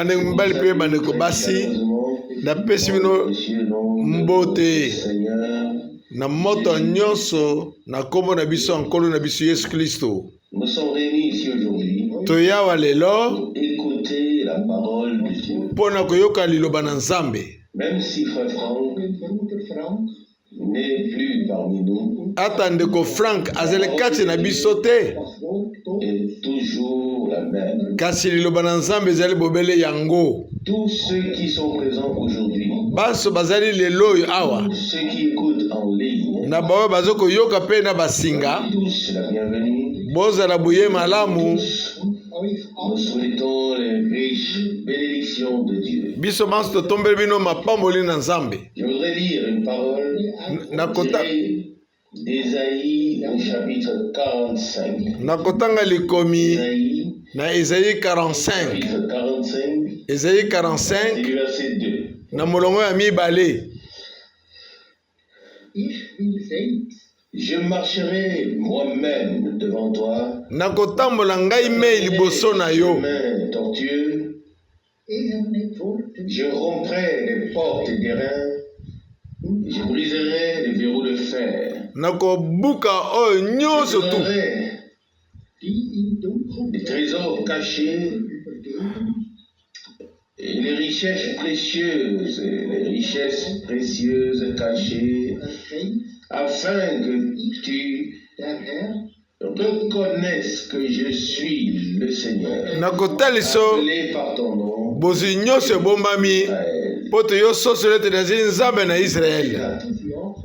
Bande mbali pe bande ko basi na pesi bino mbote na moto nyonso na kombo na biso nkolo na biso Yesu Kristo. Nous sommes réunis ici aujourd'hui Toyawa lelo pour écouter la parole de Dieu. Pona koyoka liloba na Nzambe. Même si frère Franck n'est plus parmi nous, Ata ndeko Frank azele kati na biso te. est toujours la même. Kasi liloba na Nzambe ezali bobele yango. Tous ceux qui sont présents aujourd'hui, Baso bazali lelo awa. ceux qui écoutent en ligne, Na bawe bazoko yoka pe na basinga. tous la bienvenue. Boza la buye malamu. Nous souhaitons les riches bénédictions de Dieu. Biso manso tombeli bino mapamboli na Nzambe. Je voudrais lire une parole tirée d'Ésaïe au chapitre 45. Nakotanga likomi Ésaïe, na Esaïe 45. chapitre 45, Esaïe c'est 45 du verset 2. na molongo ya mibale. Je marcherai moi-même devant toi. Nakotambola ngai me liboso na yo. Chemin tortueux. Je romprai les portes d'airain. Je briserai les verrous de fer. Nakobuka oyo Je nyonso tu. donnerai des trésors cachés et les richesses précieuses cachées, afin que tu reconnaisses que je suis le Seigneur. Nakotaliso Appelé par ton nom, bozi nyonso ebombami Israël. poto yo sosolo ete nazali Nzambe na Israel.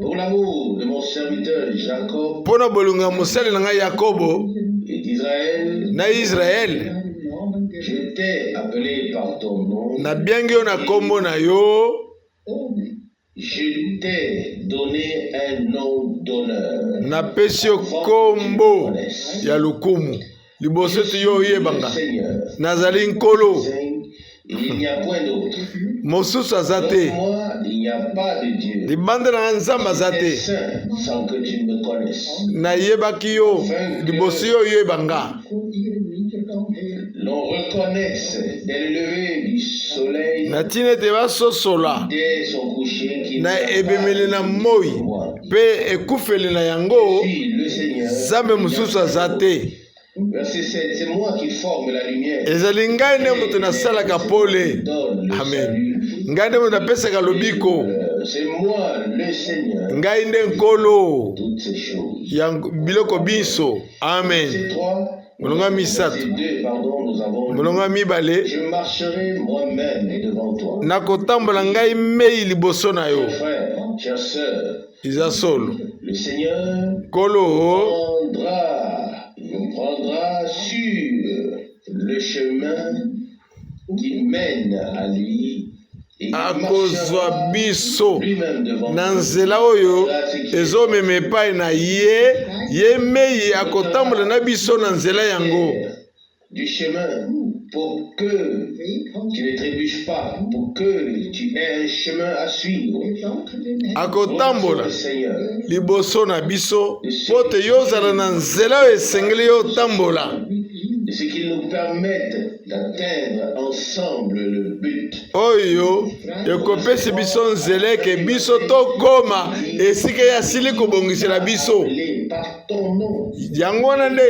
Pour l'amour de mon serviteur Jacob Pona bolunga mosali na ngai Yakobo et d'Israël, na Israel. je t'ai appelé par ton nom. Na biangi yo na kombo na yo. Je t'ai donné un nom d'honneur. Na pesi yo kombo ya lukumu. Liboso ete yo oyebanga. Seigneur, Nazali nkolo. il n'y a point d'autre. Mosusu aza te. Pour moi, il n'y a pas de Dieu. Libanda na Nzambe aza Tu es te. saint sans que tu me connaisses. Nayebaki yo liboso yo oyebanga. L'on reconnaisse dès le lever du soleil, Na tina ete basosola dès son coucher, qu'il na n'y a pas ebemeli na de moi Dieu pour moi. pe ekufeli na yango. Je suis le Seigneur. Nzambe mosusu aza te. Verset 7, c'est moi qui forme la lumière. Ezali ngai nde moto nasalaka pole. Donne le Amen. salut. Ngai nde moto napesaka lobiko. C'est moi le Seigneur. Ngai nde nkolo Toutes ces choses. ya biloko biso. Amen. Verset 3. Molonga misato. Verset 2, pardon, nous avons. Molonga mibale. Je marcherai moi-même devant toi. Nakotambola ngai mei liboso na yo. Frère, chère sœur, Iza solo. le Seigneur Kolo nous prendra sur le chemin qui mène à lui et il akozwa marchera biso lui-même devant na nous. nzela oyo ezomema epai na ye mei akotambola na biso na nzela yango. Du chemin pour que tu ne trébuches pas, pour que tu aies un chemin à suivre. Akotambola Le Seigneur, liboso na biso po te yo ozala na nzela oyo esengeli yo otambola. de ce qu'il nous permette d'atteindre ensemble le but. Oyo ekopesi biso nzela eke biso tokoma esika ye asili kobongisela biso. Appelé par ton nom. Yango wana nde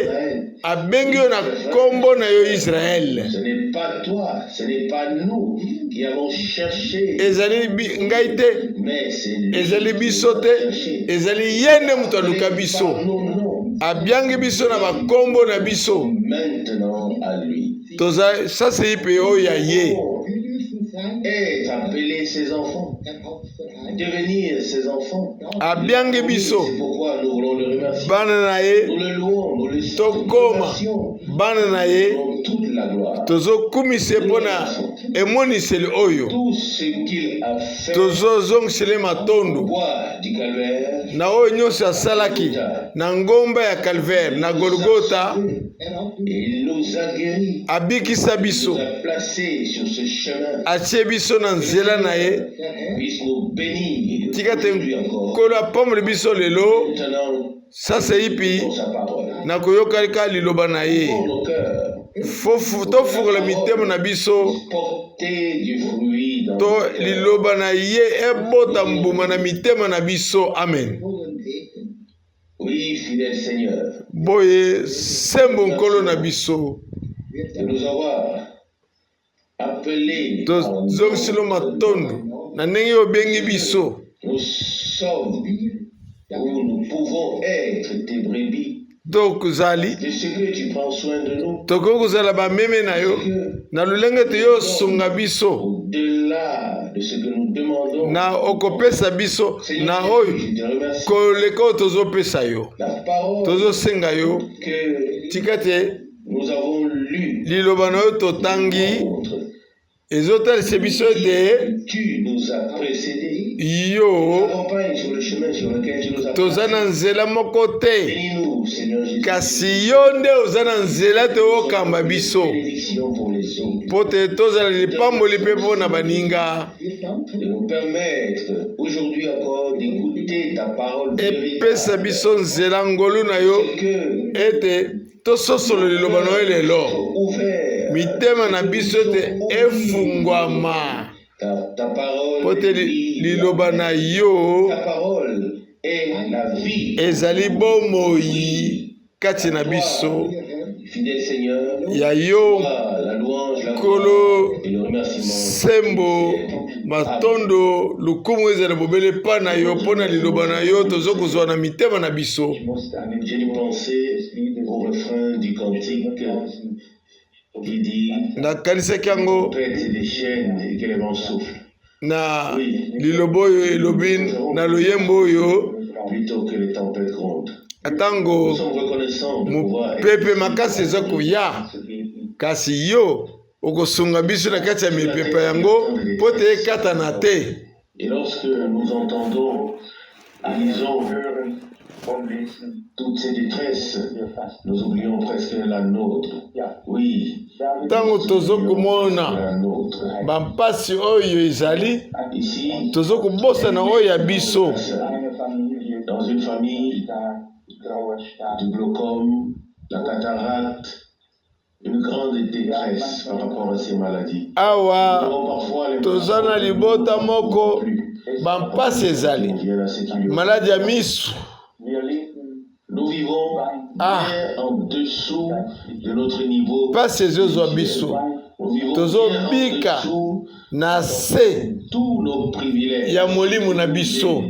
abengi yo na kombo na yo Israel. Ce n'est pas toi, ce n'est pas nous qui avons cherché, Ezali ngai te, mais c'est lui ezali qui biso nous a te, cherché. ezali ye nde moto aluka Par biso. nos noms, Abiangi biso na bakombo na biso. maintenant à lui. Toza sasa ipe oyo ya ye. Être appelé ses enfants, devenir ses enfants. Abiangi biso C'est pourquoi nous voulons le remercier. bana na ye, Nous le louons, nous le tokoma remercions. bana na ye, Nous toute la gloire. tozokumisa mpona emoniseli oyo, Tout ce qu'il a fait tozozongisela matondo au bois du calvaire, na oyo nyonso asalaki na ngomba ya Calvaire na Golgotha. il nous a guéris, Abikisa biso, nous a placés sur ce chemin, atie biso na nzela na ye. puisse nous bénir Tika te aujourd'hui encore. nkolo apambola biso lelo. Maintenant, Sasa ipi pour sa parole, na koyokalika liloba na ye. pour nos cœurs, Tofungola mitema na biso porte porter du fruit dans to nos cœurs. liloba na ye ebota mbuma na mitema na biso. Amen. Oui, fidèle Seigneur, Boye sembo nkolo na biso de nous avoir appelés to en zongisilo matondo na ndenge obengi biso. nous sommes où nous pouvons être tes brebis. To kuzali De ce que tu prends soin de nous, tokoki kozala bameme na yo na lolenge te yo sunga biso au-delà de ce que nous demandons. na okopesa biso na Seigneur, oyo je te remercie. koleka oyo tozopesa yo La parole tozosenga yo que tika te nous avons lue liloba na yo totangi montre ezotalisa biso ete que tu nous as précédés. yo Accompagne sur le chemin sur lequel tu nous as toza na nzela moko te Bénis-nous, Seigneur Jésus. kasi yo nde oza na nzela te okamba biso Bénédiction pour les autres. mpo te tozala lipamboli mpe mpo na baninga De nous permettre aujourd'hui encore d'écouter ta parole epesa véritable. biso nzela ngolu na yo Que ete tososolo liloba na yo lelo ouvert mitema na biso ete efungwama ta parole mpo te est vie. liloba na yo Ta parole est la vie. ezali bomoi kati na biso Fidèle Seigneur, ya yo la louange, la Kolo, gloire et le remerciement. sembo matondo lukumu ezala bobele epa na yo mpo na liloba na yo tozokozwa na mitema na biso. J'ai dû penser au refrain du cantique qui dit nakanisaki yango pète des chaînes et que les vents soufflent na liloba oyo elobi na loyembo oyo plutôt que les tempêtes grondent. Nous atango sommes reconnaissants de pouvoir être mopepe makasi eza koya kasi yo okosunga biso na kati ya mipepe yango mpo te ekatana te. et lorsque nous entendons, lisons toutes ces détresses, nous oublions presque la nôtre. Oui, ntango tozokomona la nôtre. bampasi oyo ezali Ici, tozokobosana oyo ya biso dans une famille, du glaucome, la cataracte, une grande détresse par rapport à ces maladies. awa Nous avons parfois les toza na libota moko bampasi ezali viennent à ce qu'il y a. maladi ya miso Nous vivons bien en dessous de notre niveau. mpasi ezozwa biso Nous vivons tozobika bien en dessous na se tous nos privilèges. ya molimo na biso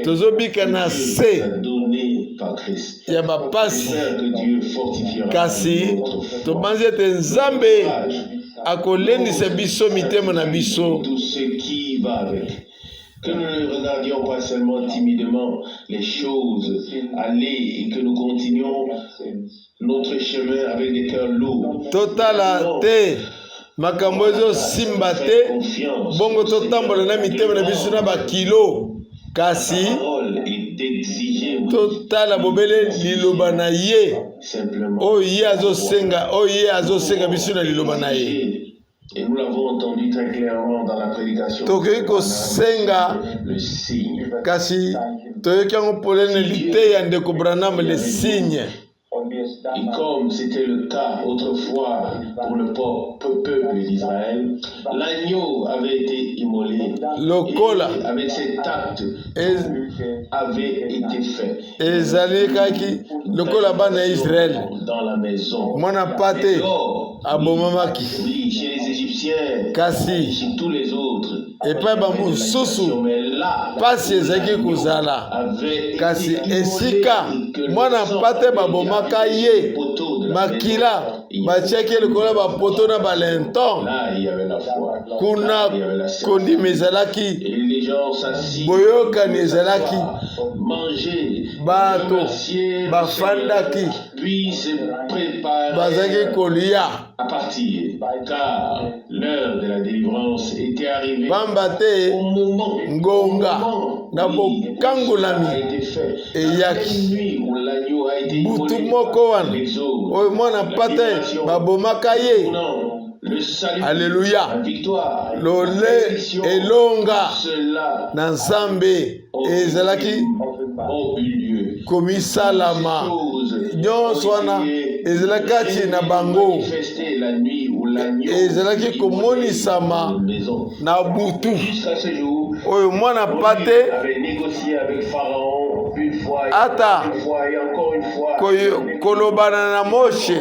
tozobika na se Donné par Christ. ya bapasi J'espère que Dieu fortifiera kasi notre foi. tobanzi ete nzambe akolendisa biso mitema na biso Tout ce qui va avec. Que nous ne regardions pas seulement timidement les choses aller et que nous continuions notre chemin avec des cœurs lourds. totala te makambo ezosimba te bongo totambola na mitema na biso na bakilo kasi La parole est d'exiger totala bobele liloba na ye simplement. oyo ye azosenga biso na liloba na ye. Et nous l'avons entendu très clairement dans la prédication. tokoki kosenga Le signe. kasi toyoki yango polele lite ya ndeko Branham le signe. Et comme c'était le cas autrefois pour le peuple d'Israël, l'agneau avait été immolé. Lokola. Et avec cet acte, avait été fait. ezali kaki lokola bana ya Israel Dans la maison. mwana pate abomamaki Oui, chez les Égyptiens, kasi chez tous les autres. epai bamosusu Mais là, pasi ezalaki kozala avait kasi été esika immolé, que le mwana sang pate avait babomaka été ye poteau de la makila maison. batiaki likolo bapoto na balenton Là, il y avait la foi. kuna Là, il y avait la certitude. kondima ezalaki Et les gens s'assient. boyokani ezalaki Manger. bato remercier le bafandaki Seigneur, puis se préparer bazalaki kolia à partir. Car l'heure de la délivrance était arrivée. pamba te Au moment, ngonga na oui, bokangolami ça a été fait. eyaki La nuit où l'agneau a été butu immolé, moko wana l'exode, oyo mwana la pate libération, babomaka ye le salut, Alléluia. la victoire, lole la bénédiction, elonga cela na nzambe ezalaki au lieu. komisalama Chose nyonso wana ezalaki kati na bango manifesté la nuit où ezalaki komonisama na butu Jusqu'à ce jour, oyo mwana Moïse pate avait négocié avec Pharaon une fois Ata. une fois et encore une fois. kolobana na Moshe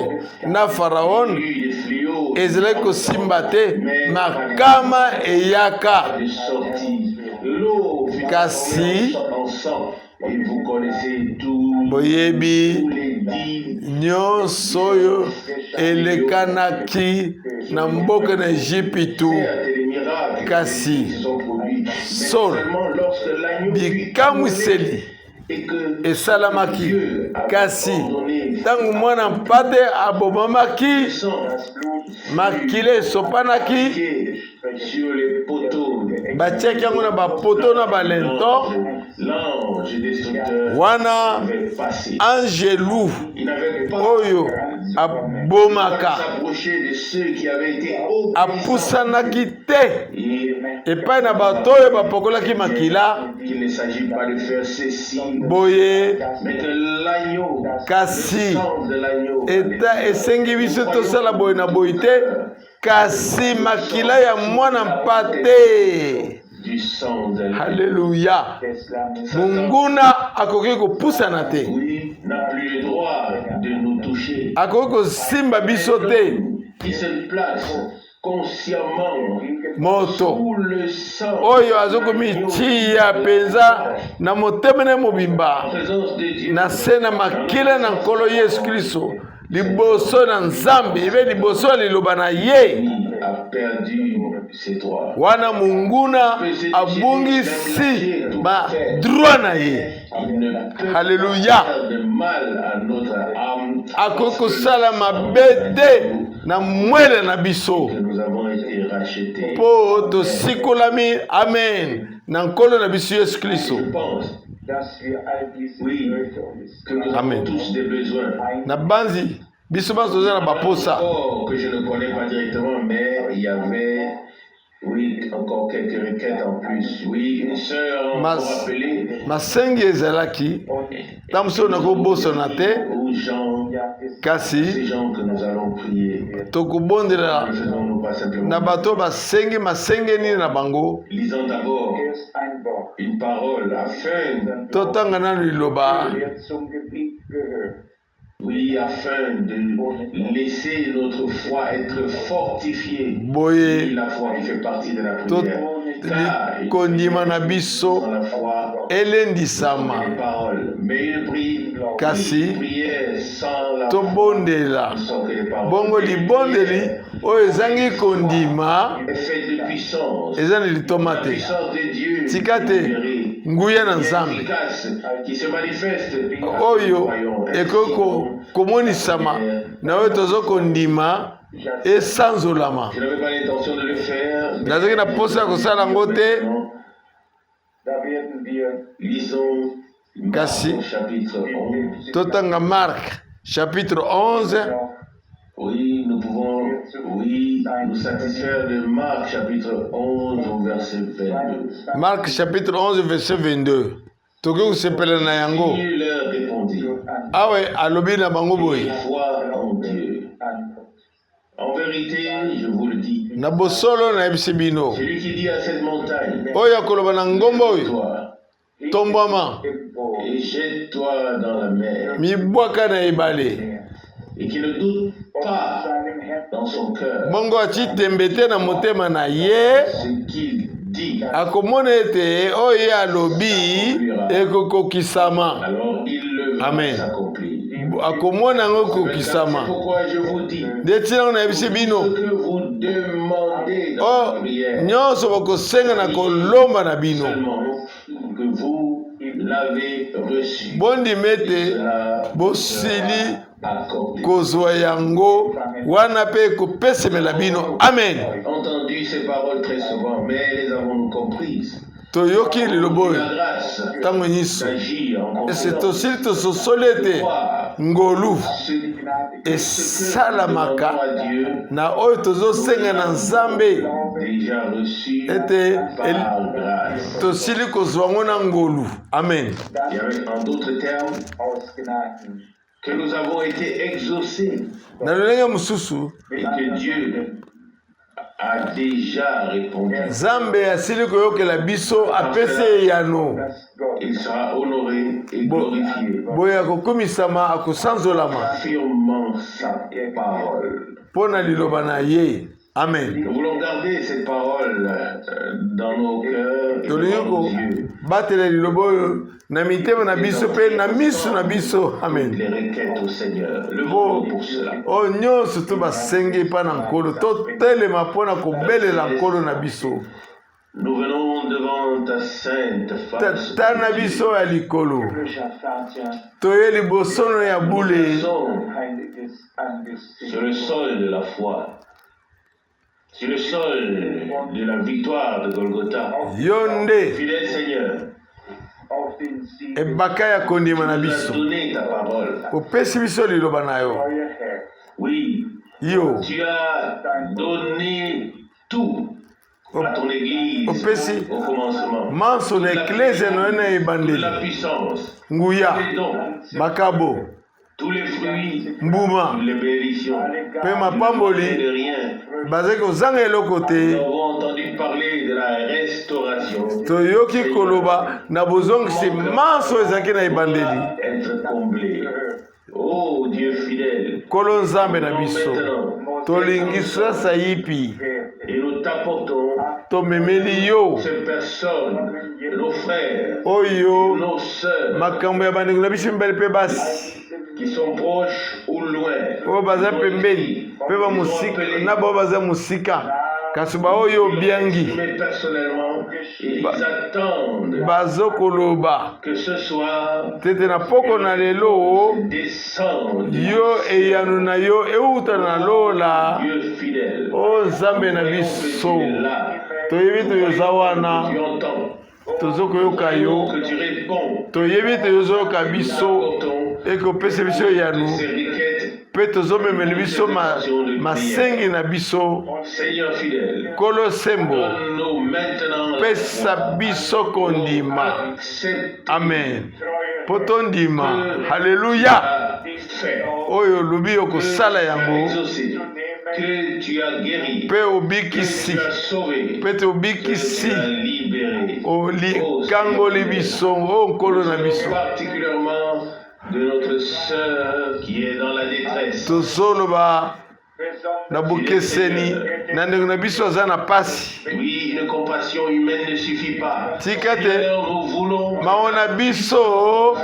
na Faraon Il y a eu des fléaux ezalaki kosimba te makama eyaka de sortie. L'eau fut Kasi. en sang. Et vous connaissez tous boyebi les 10 nyonso oyo elekanaki na mboka na Ejipitu et les miracles Kasi. qui se sont produits. Mais Sol. seulement lorsque l'agneau fut bikamwiseli et que esalamaki Dieu a kasi ordonné ntango mwana mpate abomamaki sang makila esopanaki sur les poteaux. batiaki yango na bapoto na balento L'ange destructeur wana avait passé. angelu Il n'avait pas oyo abomaka s'approcher de ceux qui avaient été apusanaki te et epai na bato oyo bapokolaki makila qu'il ne s'agit pas de faire ceci, boye mais que l'agneau, kasi le sang de l'agneau, eta esengi biso tosala boye na boye te kasi makila ya mwana mpate du sang de l'agneau. haleluya monguna akoki kopusana te Oui, n'a plus le droit de nous toucher. akoki kosimba biso te Qui se place consciemment moto sous le sang oyo azokomitia mpenza na motemene mobimba en présence de Dieu. na se na makila na nkolo Yesu Kristo liboso na Nzambe ebe liboso ya liloba na ye A perdu ses droits. wana monguna abungisi badroit na ye Il ne peut Hallelujah. faire de mal à notre âme akoki kosala mabe te na mwele na biso que nous avons été rachetés. mpo tosikolami amen na nkolo na biso Yesu Kristo Je pense, oui, que nous Amen. avons tous des besoins. na banzi biso banso toza na baposa Encore que je ne connais pas directement, mais il y avait, oui, encore quelques requêtes en plus. Oui, une sœur m'a rappelé masengi ezalaki ntango mosusu nakobosana te aux gens, kasi ces gens que nous allons prier. tokobondela Ne faisons-nous pas simplement. na bato basengi masenge nini na bango Lisons d'abord une parole afin, totanga nano liloba oui, afin de laisser notre foi être fortifiée. boye Oui, la foi qui fait partie de la prière. Car kondima na sans biso la foi, elendisama les paroles. Mais Kasi. une prière sans la foi tobondela ne sont que des paroles. bongo libondeli oyo ezangi kondima Effet de puissance. eza na litoma La te puissance de Dieu tika te libérée, nguya na Nzambe efficace, qui se manifeste oyo ekoki komonisama na oyo tozokondima esanzolama Je n'avais pas l'intention de le faire. nazaki na posa ya kosala yango te Lisons Kasi. Marc chapitre 11. totanga Marc chapitre 11 Oui, nous pouvons nous satisfaire de Marc chapitre 11 au verset 22. Marc chapitre 11 verset 22 tokoki kosepela na yango Il leur répondit, awe alobi na bango boye foi en Dieu. En vérité, je vous le dis, na bosolo nayebisi bino celui qui dit à cette montagne, oyo akoloba na ngomba oyo toi, tombwama et jette-toi dans la mer, mibwaka na ebale et qui ne doute pas dans son cœur bongo ati tembe te na motema na ye ce qu'il dit, akomona ete oyo ye alobi ekokokisama alors il le verra Amen. s'accomplir. akomona yango C'est ekokisama pourquoi je vous dis, nde ntina ngo nayebisi ce bino que vous demandez dans o la prière, nyonso bokosenga na kolomba na bino seulement que vous l'avez reçu. bondima ete Cela bosili accordé. kozwa yango wana mpe ekopesemela bino amen Entendu ces paroles très souvent, mais les avons-nous comprises? toyoki liloba oyo La grâce ntango nyonso d'agir en ese confidence. tosili tososoli ete ngolu esalamaka à Dieu na oyo tozosenga na Nzambe déjà reçu ete par grâce. tosili kozwa yango na ngolu amen Et avec, en d'autres termes, que nous avons été exaucés na lolenge mosusu et que Dieu a déjà répondu. Nzambe asili koyokela biso apesi eyano Il sera honoré et glorifié. boya kokumisama akosanzolama Affirmant sa parole. mpo na liloba na ye. Amen. Nous voulons garder cette parole dans nos cœurs et devant nos yeux. Batela liloba oyo na mitema na biso mpe na miso na biso. Amen. Les requêtes au Seigneur. Levons-nous pour cela. Oyo nyonso to basenge mpa na nkolo totelema mpo na kobelela nkolo na biso. Nous venons devant ta sainte face. Tata na biso ya likolo toye liboso ya bule Sur le sol de la foi. Sur le sol de la victoire de Golgotha. yo nde Fidèle Seigneur, ebaka ya kondima na tu as biso donné ta parole. opesi biso liloba na yo. Oui, Yo tu as donné tout à ton église opesi au commencement. manso na eklezia na yo na Toute ebandeli la puissance, nguya les dons, makabo tous les fruits, mbuma toutes les bénédictions. mpe Et mapamboli de rien. bazali kozanga eloko Nous te. avons entendu parler de la restauration. Toyoki koloba na bozongisi manso ezalaki na ebandeli. Être comblé. Oh Dieu fidèle. Kolo nzambe na biso Maintenant, tolingi sasa yipi et nous t'apportons tomemeli yo ces personnes, nos frères, oyo nos sœurs, makambo ya bandeko na biso mibali mpe basi qui sont proches ou loin, oyo baza pembeni mpe bamusika na bao baza musika kasi baoyo obiangi mais personnellement, ils attendent bazokoloba que ce soir tete na poko na lelo descende yo eyano na yo euta na lola Dieu fidèle. o nzambe na biso toyebi toyoza wana Tu entends, tozokoyoka yo que tu réponds, toyebi toyozoyoka biso apportons ekopesa biso eyano ces requêtes. mpe tozomemela biso masengi na biso. Seigneur fidèle, Kolo sembo donne-nous maintenant la pesa foi. biso kondima. Accepte Amen. Po tondima. Haleluya. fait, Oyo olobi okosala yango exaucé, que tu as guéri, mpe que obikisi tu as sauvé, mpe que tu obikisi as libéré. olikangoli biso o nkolo na biso. Particulièrement de notre sœur qui est dans la détresse. Tozoloba na bokeseni na ndeko na biso aza na pasi. Oui, une compassion humaine ne suffit pas. Tika te Seigneur, nous voulons maona biso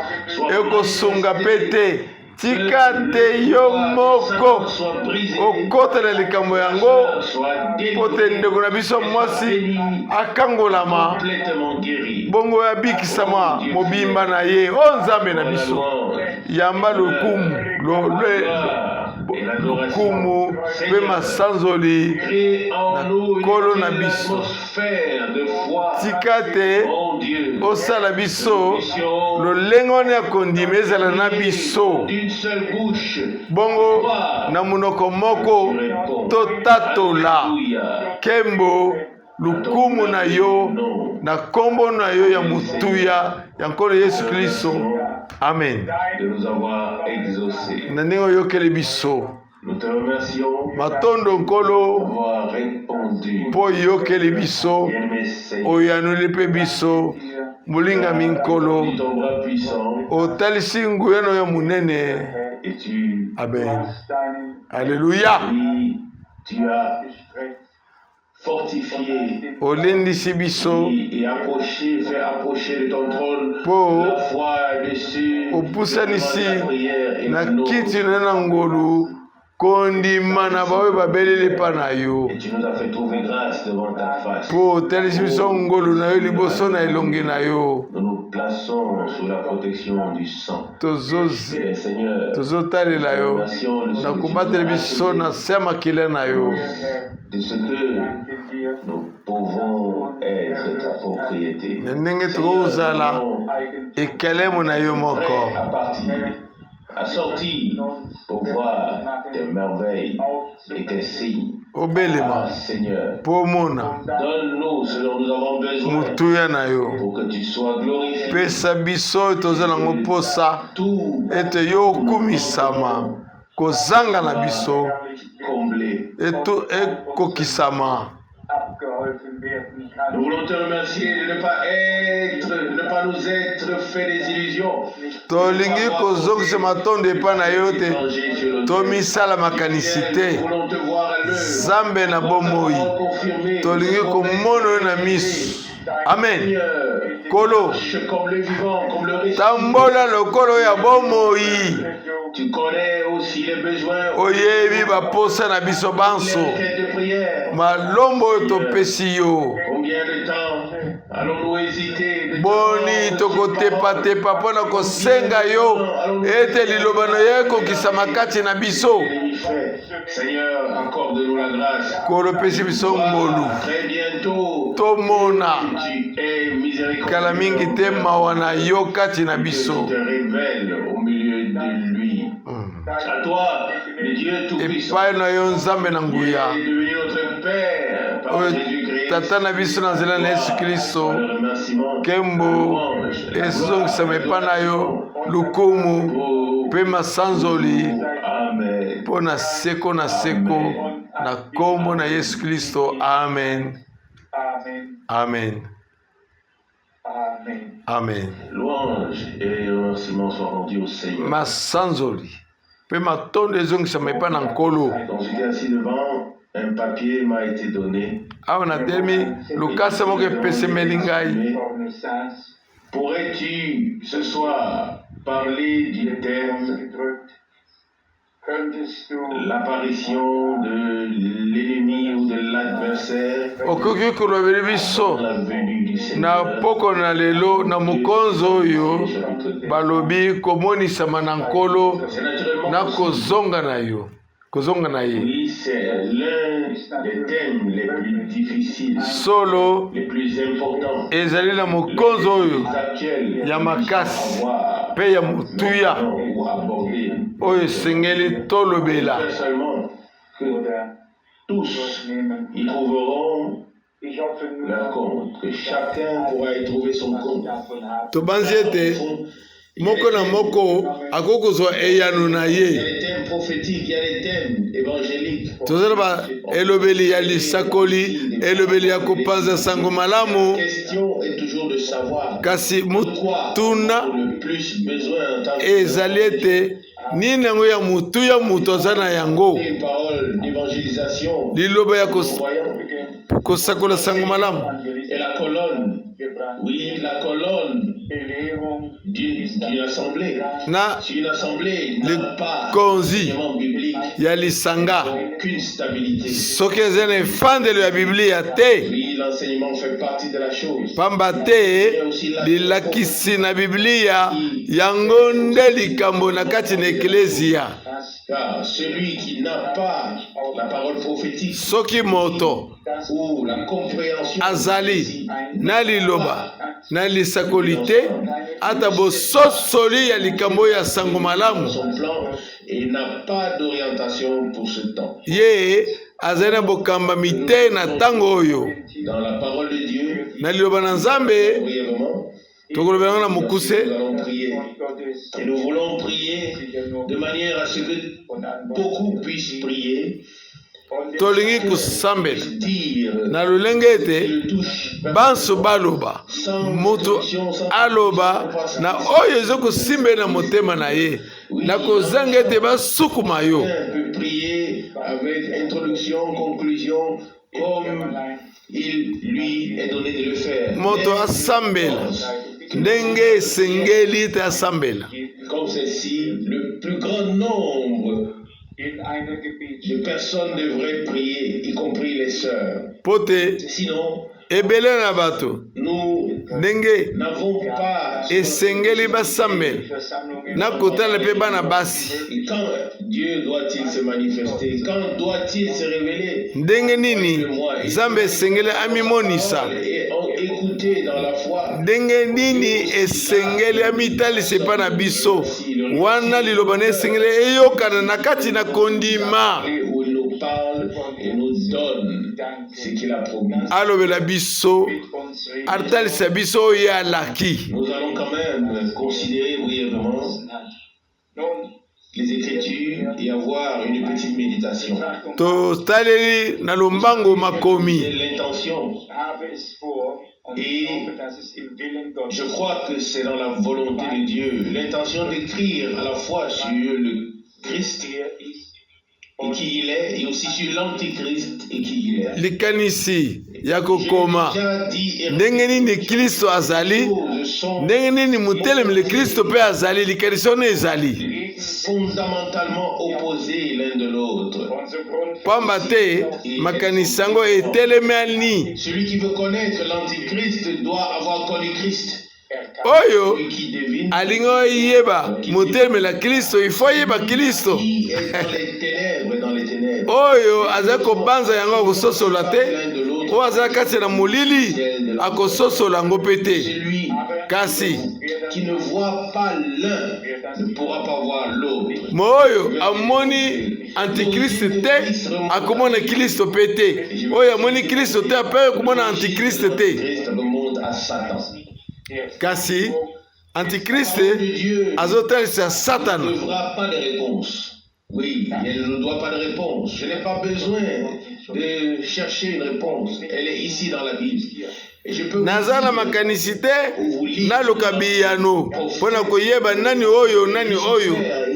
ekosunga mpe te. Tika te yo moko soit brisé, okotela likambo yango soit po te ndeko na biso mwasi akangolama complètement guéri. bongo yabikisama mobimba na ye o nzambe na biso yamba lokumu lokumu mpe masanzoli Crée en nous Kolo na une biso. atmosphère de foi. tika te Mon Dieu, osala biso lolenge wana ya kondima ezala na biso d'une seule bouche. bongo na monoko moko totatola Alléluia. kembo lukumu na yo na nkombo na yo ya motuya ya nkolo yesu kristo. Amen. De nous avoir exaucés. na ndenge oyokeli biso Nous te remercions matondo nkolo d'avoir répondu. mpo oyokeli biso Bien-aimé Seigneur, oyanoli mpe biso molingami nkolo dis ton bras puissant otalisi nguya na yo monene. et tu, Amen. Alleluya. oui, tu as fortifié olendisi biso et approché, fait approcher de ton trône Po la foi dessus opusanisi la prière et na la nôtre. kiti na na ngolu kondima na baoyo babeleli mpa na yo Et tu nous as fait trouver grâce devant ta face. mpo otalisi biso ngolu na yo liboso na elongi na yo. Nous nous plaçons sous la protection du sang. Et Seigneur, tozotalela nous yo remercions le na Seigneur kobatela biso na se ya makila na yo de ce que nous pouvons être ta propriété. na ndenge tokozala ekelemo na yo Prêt moko à partir assortis pour voir tes merveilles et tes signes. Obelema. Seigneur, Pomona. donne-nous ce dont nous avons besoin Mutuya na yo. pour que tu sois glorifié. Pesa biso tozala ngo posa. Tout Ete yo kumisama. Kozanga na biso. comblé. Eto ekokisama. Nous voulons te remercier de ne pas nous être fait des illusions. Tolingi kozongisa matondo epa na yo te. Tomisala makanisi te. Nous voulons te voir à l'œuvre. Zambe na bomoi. Tolingi komona yo na miso. Amen. Kolo. Comme le vivant, comme le récit. Tambola lokolo ya bomoi. Tu connais aussi les besoins. Oyebi baposa na biso banso. De prière. Malombo oyo topesi yo. Combien de temps allons-nous hésiter? Boni tokotepatepa mpona kosenga yo ete liloba na yo ekokisama kati na biso. Seigneur, accorde-nous la grâce. Kolopesi biso ngolu. Très bientôt, Tomona tu es miséricordieux. kala mingi te mawa na yo kati na Tu biso. te révèles au milieu de lui. À toi, le Dieu Tout-Puissant, Epai na yo nzambe na nguya. qui est devenu notre Père par Oyo Jésus-Christ. tata na biso na nzela na Yesu Kristo. Le remerciement, Kembo ezongisama epai na yo lukumu mpe masanzoli Amen. mpo na seko na kombo na Yesu Kristo. Amen. Amen. Amen. Louange et remerciements soient rendus au Seigneur. Masanzoli mpe matondo ezongisama epai na nkolo. Quand j'étais assis devant, un papier m'a été donné. Awa na telemi lukasa moko epesemeli ngai. Pourrais-tu ce soir parler du thème l'apparition de l'ennemi ou de l'adversaire Okoki kolobeli biso la venue du Seigneur? na poko na lelo na mokonzo oyo balobi komonisama na nkolo C'est naturellement na possible. kozonga na ye. Oui, c'est l'un des thèmes les plus difficiles, Solo les plus importants, ezali na mokonzo oyo les actuels, ya makasi à mpe ya motuya voir ou aborder. oyo esengeli tolobela. Pas seulement que tous y trouveront leur compte, que chacun pourra y trouver son compte. Tobanzi ete moko na moko akoki kozwa eyano na Il y a ye. des thèmes prophétiques, il y a des thèmes évangéliques. Tozala ba elobeli ya lisakoli, elobeli ya kopanza sango La malamu, question est toujours de savoir kasi de quoi mutuna on a le plus besoin en tant que ezali ete nini yango ya mutuya mutu aza na yango. une parole d'évangélisation Liloba ya voyons. kosakola sango malamu. Et la colonne, oui, la colonne d'une assemblée. Na Si une assemblée n'a pas konzi d'enseignement biblique, ya lisanga aucune stabilité. soki eza na efandelo ya biblia te, Oui, l'enseignement fait partie de la chose. pamba te lilakisi na biblia yango nde likambo na kati na eklezia. Car celui qui n'a pas la parole prophétique Soki moto ou la compréhension azali na liloba na lisakoli te, ata bososoli ya likambo ya sango malamu, son plan et n'a pas d'orientation pour ce temps. ye azali na bokambami te na ntango oyo. Dans la parole de Dieu, Na liloba na Nzambe brièvement, tokolobela ngo na nous mokuse. allons prier. Et nous voulons prier de manière à ce que beaucoup puissent prier, Tolingi kusambela dire na lolenge ete qu'il touche banso baloba mutu aloba na oyo ezokusimbe na motema na ye na kozanga ete basukuma yo. peut prier avec introduction, conclusion, comme il lui est donné de le faire. Moto asambela ndenge esengeli ete asambela. Comme celle-ci, le plus grand nombre de personnes devraient prier, y compris les sœurs. Pote Sinon, ebele na bato nous ndenge n'avons pas... esengeli basambela na kotala mpe bana basi. Et quand Dieu doit-il se manifester? Quand doit-il se révéler? Ndenge nini Nzambe esengeli amimonisa Et écoutez écouter dans la foi. ndenge nini esengeli ya mitalisa epa na biso wana liloba na esengeli eyokana na kati na kondima Où il nous parle et nous donne ce qu'il a promis. alobela biso atalisa biso oyo alaki. Nous allons quand même considérer brièvement les Écritures et avoir une petite méditation. totaleli na lombango makomi. C'est l'intention. Et je crois que c'est dans la volonté de Dieu, l'intention d'écrire à la fois sur le Christ et qui il est, et aussi sur l'Antichrist et qui il est. likanisi ya kokoma ndenge nini Kristo azali, ndenge nini mutelemeli Kristo pe azali, likanisi ono ezali Fondamentalement opposés l'un de l'autre. pamba te makanisi yango etelemani. Celui qui veut connaître l'Antichrist doit avoir connu Christ. oyo Celui qui devine alingi oyeba motelemela Kristo ifo yeba Kristo qui est dans les ténèbres, dans les ténèbres. oyo azali kobanza yango akososola te, oyo azali kati na molili akososola yango pe te. Celui kasi qui ne voit pas l'un ne pourra pas voir l'autre. moyo amoni antikriste te akomona Kristo pe te, oyo amoni Kristo te ape komona antikriste te. Christ remonte à Satan. kasi antikriste Dieu azotalisa ne Satana. devra pas de réponse. Oui, elle ne doit pas de réponse. Je n'ai pas besoin de chercher une réponse. Elle est ici dans la Bible. Et je peux naza na makanisi te naluka biyano mpona koyeba nani oyo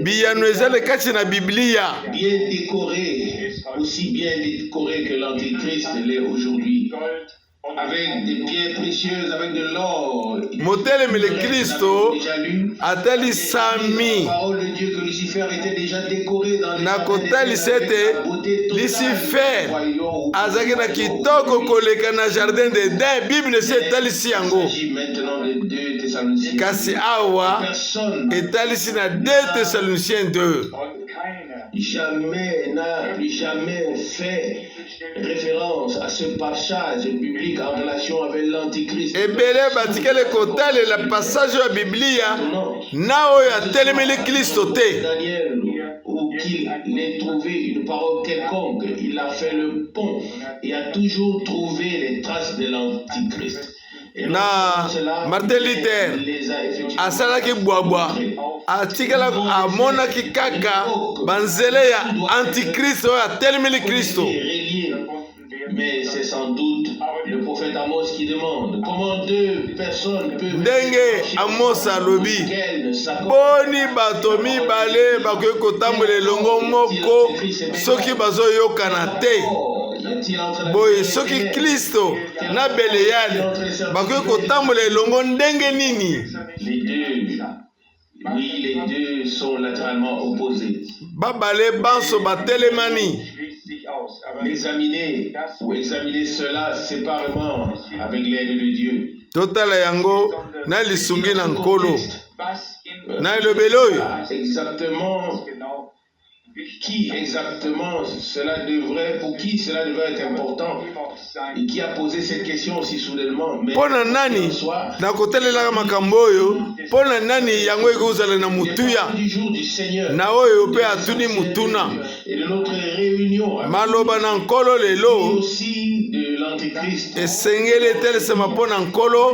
biyano ezali kati na Biblia. bien décoré, aussi bien décoré que l'Antichrist l'est aujourd'hui. Avec des pierres précieuses, avec de l'or. motelemeli Kristo Déjà lu. atalisami La parole de Dieu que Lucifer était déjà décoré dans les na kotalisa ete Lucifer azalaki na kitoko koleka na jardin d'Eden. Bible esi etalisi Il yango, s'agit maintenant de 2 Thessaloniciens. kasi awa Personne etalisi na 2 Thessaloniciens 2. n'a plus jamais fait référence à ce passage biblique en relation avec l'Antichrist. ebele batikele kotalela passage ya Biblia na oyo atelemeli Kristo te. Daniel, où qu'il ait trouvé une parole quelconque, il a fait le pont et a toujours trouvé les traces de l'Antichrist. Et Na Martin Luther asalaki bwabwa atikala amonaki kaka banzele ya antikrist oyo atelemeli Kristo. Mais c'est sans doute le prophète Amos qui demande comment 2 personnes peuvent ndenge Amos alobi boni bato mibale bakoki kotambola elongo moko soki bazoyokana te. boye soki Kristo na Beleyali bakoki kotambola elongo ndenge nini? Les deux sont latéralement opposés. babale banso batelemani. Examiner cela séparément avec l'aide de Dieu. totala yango na lisungi na nkolo na elobeli oyo Exactement. Qui exactement cela devrait, pour qui cela devrait être important et qui a posé cette question aussi soudainement. Mais mpona nani na kotalelaka makambo oyo, mpona nani yango ekozala na mutuya du jour du Seigneur na oyo mpe atuni mutuna et de notre réunion avec maloba na nkolo lelo aussi de l'Antichrist. esengeli etelesema mpona nkolo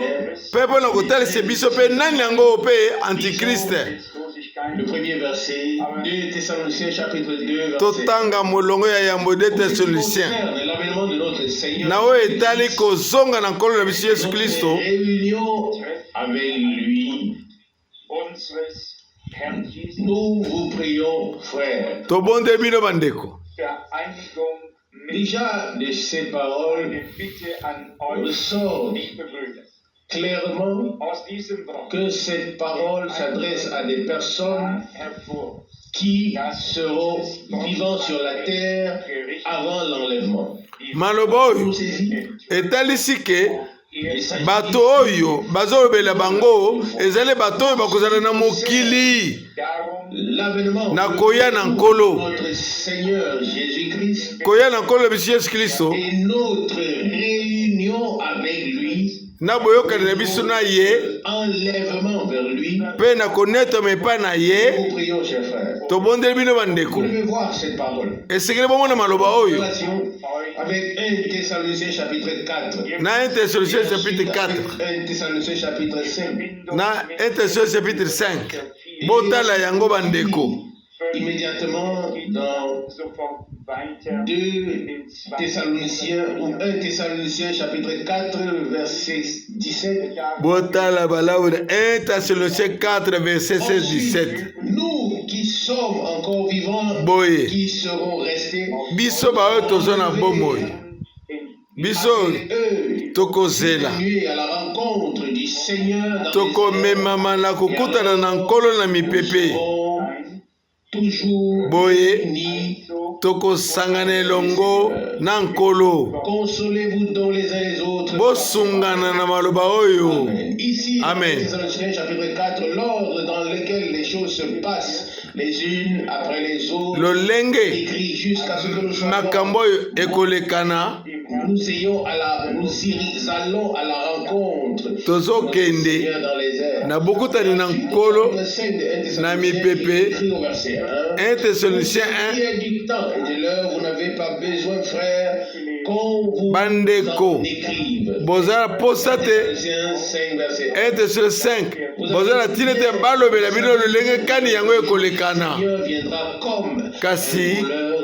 mpe mpona kotalisa biso mpe nani yango mpe antikriste. Le premier verset, 2 Thessaloniciens chapitre 2 verset. totanga molongo ya yambo de Thessaloniciens L'avènement de notre Seigneur. na oyo etali kozonga na nkolo na biso Yesu Kristo. Réunion avec lui. Nous vous prions, frères. tobonde bino bandeko. Déjà de ces paroles ressort clairement que cette parole s'adresse à des personnes qui seront vivants sur la terre avant l'enlèvement. maloba oyo etalisi ke bato oyo bazolobela bango ezali bato oyo bakozala na mokili na koya na nkolo, Notre Seigneur Jésus-Christ koya na nkolo na biso Yesu Kristo et notre réunion avec lui na boyoka na biso na ye enlèvement vers lui. pe na connaître me pa na ye Nous prions, chers frères. to bondeli bino bandeko Vous devez voir cette parole. esengeli bomona maloba oyo Relation avec 1 Thessaloniciens chapitre 4. na 1 Thessaloniciens chapitre 4 1 Thessaloniciens chapitre 5. na 1 Thessaloniciens chapitre 5 botala yango bandeko Immédiatement dans 2 Thessaloniciens ou 1 Thessaloniciens chapitre 4 verset 17. botala balawu 1 Thessaloniciens 4 verset 16-17 Nous qui sommes encore vivants, boye qui serons restés, biso baoyo toza na bomoi biso eux, tokozela continuer à la rencontre du Seigneur dans tokomemama na kokutana na nkolo na mipepe toujours boye unis. tokosangana elongo na nkolo Consolez-vous donc les uns les autres. bosungana na maloba oyo. Ici, Amen. dans Thessaloniciens chapitre 4, l'ordre dans lequel les choses se passent les unes après les autres, lolenge écrit jusqu'à ce que nous soyons, makambo oyo ekolekana nous allons à la rencontre du tozokende Seigneur dans les airs. na bokutani na nkolo Le 5 de 1 na Thessaloniciens, mipepe. écrit au verset 1. 1 Thessaloniciens Il y a du temps et de l'heure, vous n'avez pas besoin, frères, qu'on vous Bandeko. en écrive. bozala posa te. Thessaloniciens 5, verset 1. 1 Thessaloniciens 5 bozala tina te balobela bino lolenge kani yango ekolekana Seigneur viendra comme kasi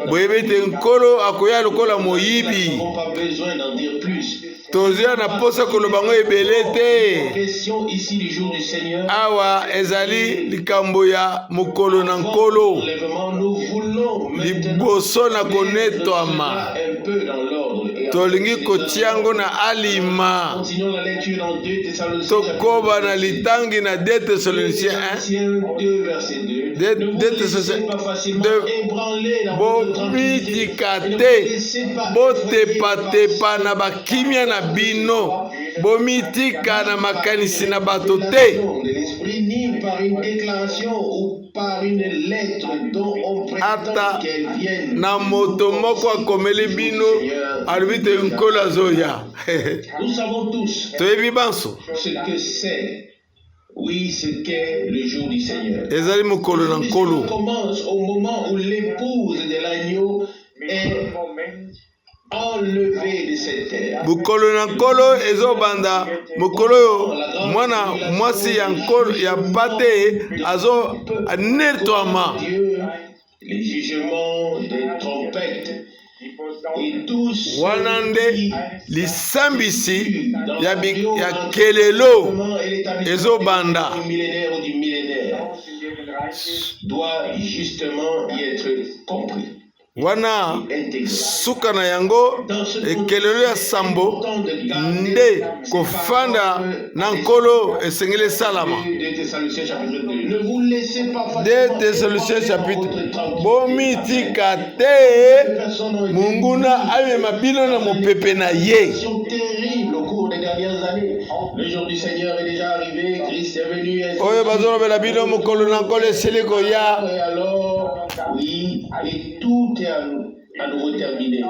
boyebi ete nkolo akoya lokola moyibi. Nous n'avons pas besoin d'en dire plus. tozala na posa koloba ngo ebele te. Question ici du jour du Seigneur. awa ezali likambo ya mokolo na nkolo Enlèvement, nous voulons maintenant liboso na konetwama un peu dans l'ordre. Et tolingi kotia yango na alima continuons la lecture dans 2 Thessaloniciens. tokoba na litangi na 2 Thessaloniciens 1 Thessaloniciens 2, verset 2. Deux- Ne vous deux laissez Thessaloniciens- pas facilement deux- ébranler dans votre tranquillité. bomitika Et ne vous te laissez pas botepatepa na bakimia na bino bomitika na makanisi na bato te de l'esprit, ni par une déclaration ou par une lettre dont on Ata prétend qu'elle vienne. na moto moko akomeli bino alobi te nkolo azoya. Nous savons tous toyebi banso ce que c'est. Oui, ce qu'est le jour du Seigneur. ezali mokolo na L'histoire nkolo commence au moment où l'épouse de l'agneau est enlevée de cette terre. mokolo na nkolo ezobanda mokolo oyo mwana mwasi ya nkolo ya pate azo netwama Dieu, les jugements des trompettes et tous wana ceux nde qui lisambisi ya kelelo ezobanda du millénaire ou du millénaire doit justement y être compris. wana Intégré. suka na yango ekelelo ya sambo nde kofanda na nkolo esengeli esalama. 2 Thessaloniciens chapitre 2. Ne vous laissez pas 2 Thessaloniciens chapitre chapitre bomitika te munguna amema bino na mopepe na ye. terrible au cours des dernières années. Le jour du Seigneur est déjà arrivé, Christ est venu. ainsi oyo bazolobela bino mokolo na nkolo esili koya. Et alors, oui, et tout est à nouveau terminé.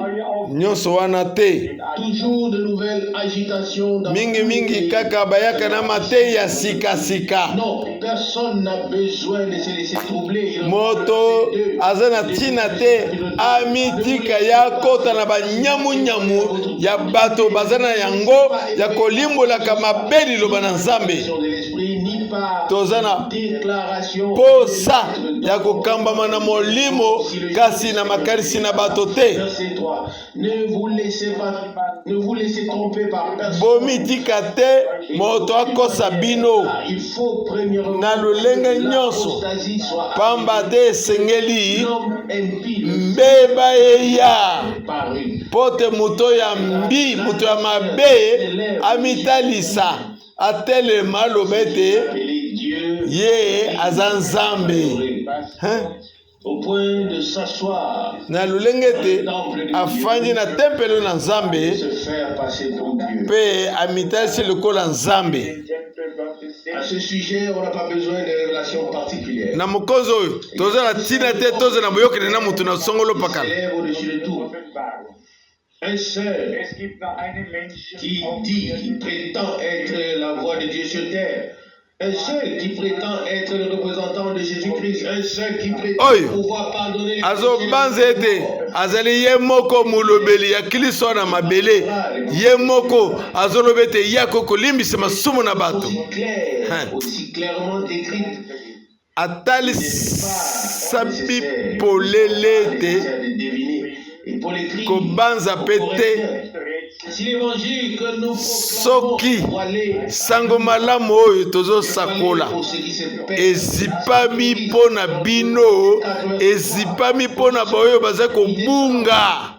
nyonso wana te Toujours de nouvelles agitations dans mingi kaka bayaka na mateyi ya sikasika. Non, personne n'a besoin de se laisser troubler. moto aza na ntina te amitika ya kota na banyamunyamu ya bato baza na yango ya kolimbolaka mabe liloba na nzambe. De l'esprit, ni par toza na déclaration posa ya kokambama na molimo kasi na makanisi na bato te. Verset 3. Ne vous laissez tromper par personne. bomitika te moto akosa bino Il faut premièrement na lolenge nyonso l'apostasie soit pamba te esengeli l'homme impie mbeba eya paru. po te moto ya mbi moto ya mabe amitalisa atelema aloba ete Appeler Dieu ye aza nzambe. au point de s'asseoir, na lolenge ete afandi na tempelo na nzambe se faire passer pour Dieu. mpe amitalisi lokola nzambe. À ce sujet, on n'a pas besoin de révélations particulières. na mokonzi oyo tozala ntina te toza na boyokeli na motu na songolo pakala. Élève au-dessus de tout. un seul qui dit, qui prétend être la voix de Dieu sur terre. Un seul qui prétend être le représentant de Jésus-Christ. Un seul qui prétend pouvoir pardonner les péchés. Azali yemoko mulobeli ya Kristo na mabele. Yemoko azolobete yako kolimbisa masumu na bato. Aussi clairement décrit. Atali sabi polelete kobanza pete. Si l'évangile que nous soki sango malamu oyo tozo sakola ezipami pona bino ezipami pona baoyo baza kobunga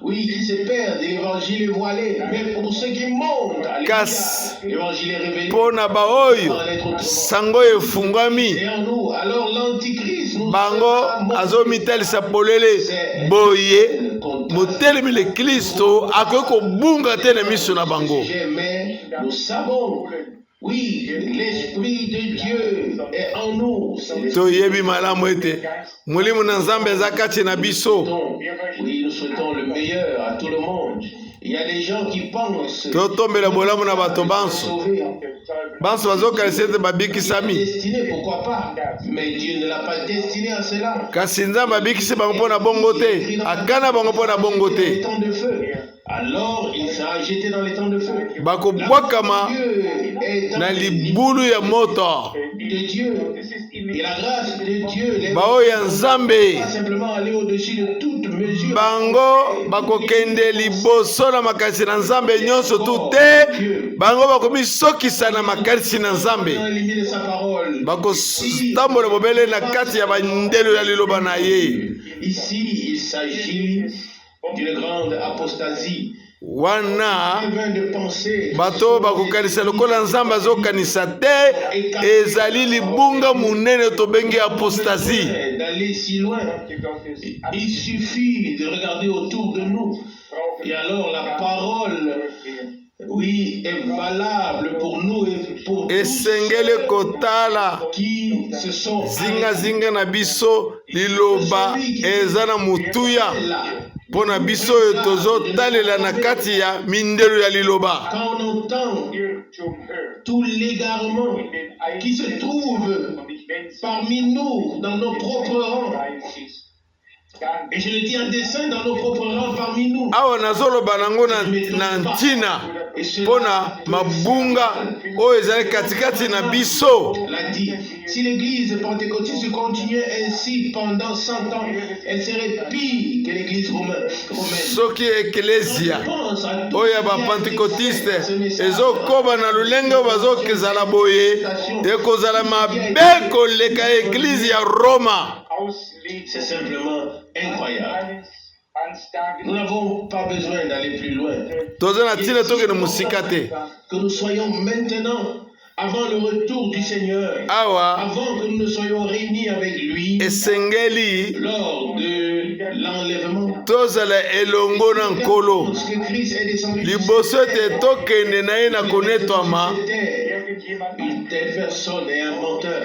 kasi pona baoyo sango efungwami bango azomitalisa polele boye motelemi le Kristo akoki kobunga te na miso na bango. Nous savons, oui, l'Esprit de Dieu est en nous. Toyebi malamu ete mulimu na Nzambe eza kati na biso. Oui, nous souhaitons le meilleur à tout le monde. Il y a des gens qui pensent totombela bolamu na bato banso bazokalisa ete babikisami. Destiné, pourquoi pas? Mais Dieu ne l'a pas destiné à cela. Kasi Nzambe abikisi bango mpo na bongo te, akana bango mpo na bongo te. Alors il sera jeté dans les temps de feu. Bakobwakama na libulu ya moto de Dieu et la grâce de Dieu. Bao ya Nzambe pas simplement aller au-dessus de toute mesure. Bango bakokende liboso na makasi na Nzambe nyonso tu te. Bango bakomisokisa na makasi na Nzambe. Bakotambola bobele na kati ya bandelo ya liloba na ye. Ici il s'agit d'une grande apostasie. Wana bato bakokanisa lokola Nzambe azokanisa te ezali libunga munene tobengi apostasie. D'aller si loin, il suffit de regarder autour de nous et alors la parole, oui, est valable pour nous et pour esengele kotala qui se sont zinga na biso liloba ezana mutuya pona biso tozo talela na kati ya mindelo ya liloba. Quand on entend tout l'égarement qui se trouve parmi nous dans nos propres rangs, et je le dis en dessein, dans nos propres rangs parmi nous. Awa nazoloba nango na ntina pona mabunga oyo ezali katikati na biso. L'a dit. Si l'église pentecôtiste continuait ainsi pendant 100 ans, elle serait pire que l'église romaine. Soki eklesia oyo ya bapentecôtiste ezokoba na lulenge oyo bazokezala boye ekozala mabe koleka eglise ya Roma. C'est simplement incroyable. Nous n'avons pas besoin d'aller plus loin. Que nous soyons maintenant, avant le retour du Seigneur, avant que nous ne soyons réunis avec lui, lors de l'enlèvement, que Christ est descendu une telle personne est un menteur.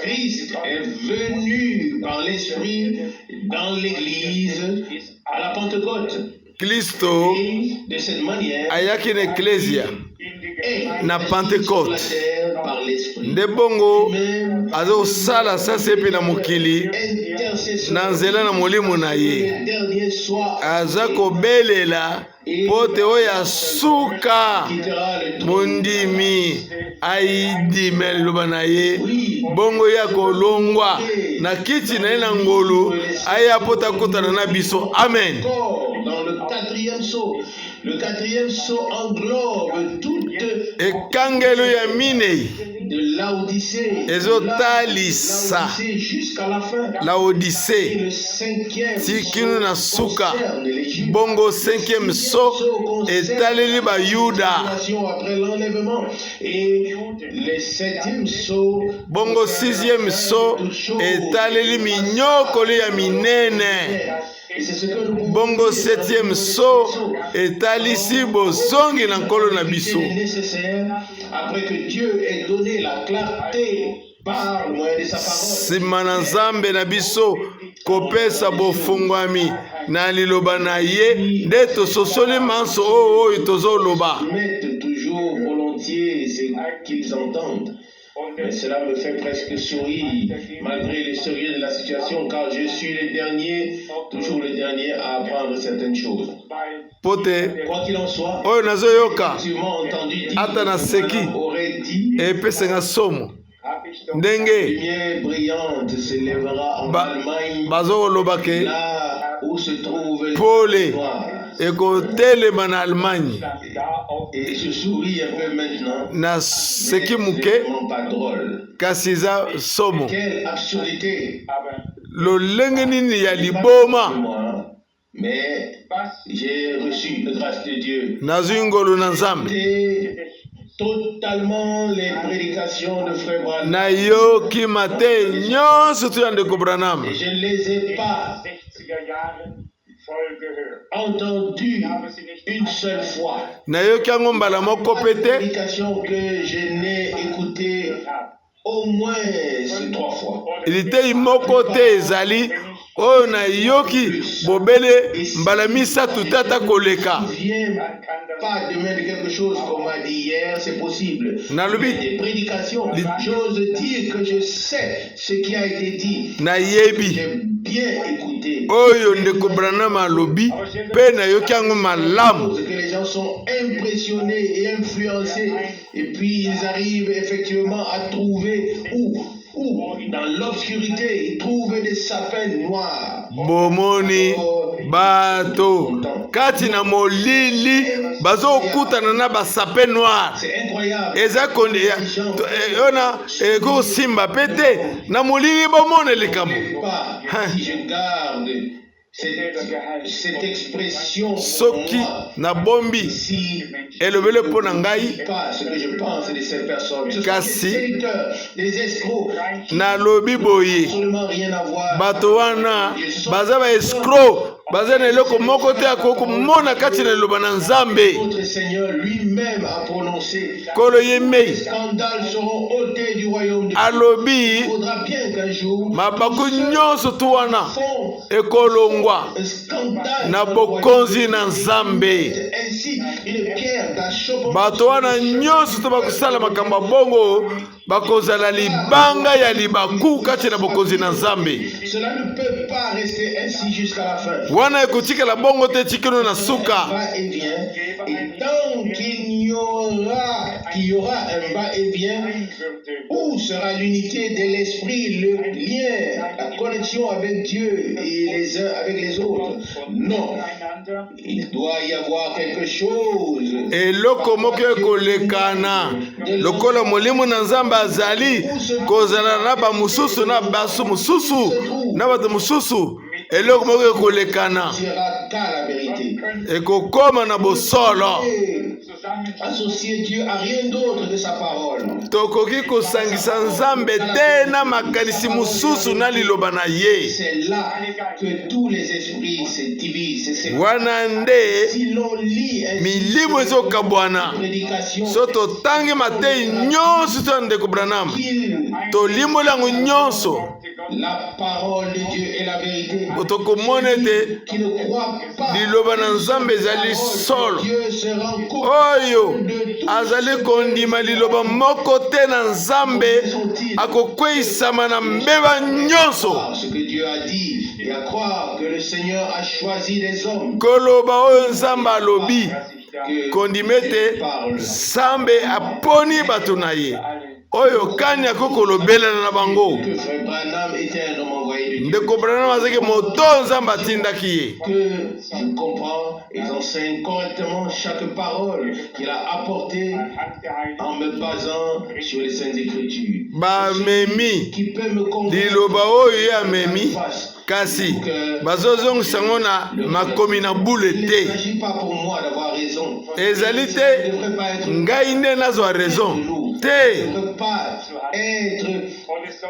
Christ est venu par l'Esprit dans l'Église à la Pentecôte. Kristo ayaki na eklesia na Pentecôte nde bongo azosala sasa epe na mokili na nzela na molimo na ye aza kobelela pote oyo asuka mondimi aidime liloba na ye bongo ya kolongwa na kiti na ye na ngolu aya pota kotana na biso. Amen. Dans le quatrième sceau. Le quatrième sceau englobe toute ekangelo ya minei de Laodicée. Ezotalisa jusqu'à la fin. Laodicée. Le cinquième tikinu na suka bongo cinquième sceau etaleli ba Yuda. Après l'enlèvement. Et le septième sceau bongo sixième sceau etaleli minyokoli ya minene. Bongo septième sceau etalisi bozongi na nkolo na biso. Après que Dieu ait donné la clarté par le moyen de sa parole. Sima na Nzambe na biso kopesa bofungwami na liloba na ye nde tososoli manso oyo tozoloba. Ils mettent toujours volontiers ce qu'ils entendent. Mais cela me fait presque sourire, malgré le sérieux de la situation, car je suis le dernier, toujours le dernier à apprendre certaines choses. Pote Quoi qu'il en soit, oyo nazoyoka effectivement entendu dire ata na seki aurait dit epesenga somo ndenge lumière brillante s'élèvera en Allemagne, bazoloba ke là où se trouve pole le noir. ekotelema na Allemagne Et je souris un peu maintenant. na seki C'est muke vraiment pas drôle. kasi eza somo Quelle absurdité lolenge nini ya liboma. moi. Mais j'ai reçu la grâce de Dieu. Nazwi ngolu na Nzambe Et totalement les prédications de Frère Branham. nayoki mate nyonso tu ya ndeko Branham Et je ne les ai pas entendus une seule fois. nayoki yango mbala moko Pas pe de te prédication que je n'ai écoutée au moins ces 3 fois. litei moko te ezali oyo nayoki bobele mbala misato te ata koleka. Je ne viens pas demain de quelque chose qu'on m'a dit hier, c'est possible. Nalobi Des prédications, j'ose dire que je sais ce qui a été dit. nayebi J'ai bien écouté. oyo ndeko Branham alobi mpe nayoki yango malamu. Que les gens sont impressionnés et influencés, et puis ils arrivent effectivement à trouver où dans l'obscurité, ils trouvent des sapins noirs. Bomoni bato kati na molili bazokutana na basape noir. C'est incroyable. Eza kondi ona ekosimba pete na molili bomone likambo. Pas si je garde cette expression pour Soki moi, na bombi si elobele mpo na ngai pas ce que je pense de ces personnes, ce sont Kasi. des séducteurs, des escrocs, nalobi boye absolument rien à voir. bato wana baza ba escroc baza na eloko moko te akoki komona kati na liloba na Nzambe. Notre Seigneur lui-même a prononcé. Kolo ye Les mei scandales seront ôtés du royaume de Dieu. alobi Il faudra bien qu'un jour mabaku nyonso tu wana font ekolongwa un scandale na dans le bokonzi royaume na de Dieu. Nzambe. C'est ainsi une pierre d'achoppement. Bato wana nyonso to bakusala makambo ya bongo bakozala libanga ya libaku kati na bokonzi na Nzambe. Cela ne peut pas rester ainsi jusqu'à la fin. Wana ekotikala bongo te tikino na suka. Va-et-vient. Et tant qu'il y aura un va-et-vient, où sera l'unité de l'esprit, le lien, la connexion avec Dieu et les uns avec les autres? Non. Il doit y avoir quelque chose. Eloko moko ekolekana lokola molimo na Nzambe azali kozala na ba mususu na basu mususu na bato mususu. Eloko moko ekolekana Il sera qu'à la vérité. ekokoma na bosolo. Associer Dieu à rien d'autre que sa parole. Tokoki kosangisa Nzambe te na makanisi mususu na liloba na ye. C'est là que tous les esprits se divisent. C'est Wana nde si l'on lit ainsi milimo ezokabwana prédication, so totangi matei nyonso to ya ndeko Branham qu'il tolimoli yango nyonso la parole de Dieu est la vérité. tokomona ete Qui ne croit pas liloba na Nzambe ezali solo Dieu se rend compte oyo azali kondima liloba moko te na Nzambe akokweisama na mbeba nyonso. ce que Dieu a dit et à croire que le Seigneur a choisi des hommes Koloba oyo Nzambe alobi que kondima ete Nzambe aponi bato na ye oyo kani akokolobelana na bango. que Frère Branham était un homme envoyé de Dieu. Ndeko Branham azaki moto Nzambe atindaki ye. Que je comprends, ils enseignent correctement chaque parole qu'il a apportée en me basant sur les Saintes Écritures. Bamemi Qui peut me convaincre liloba oyo ye amemi kasi bazozongisa yango na makomi na bule Il ne te. s'agit pas pour moi d'avoir raison. Ezali Ça te ne devrait pas être ngai nde nazwa raison Ça te. ne peut pas être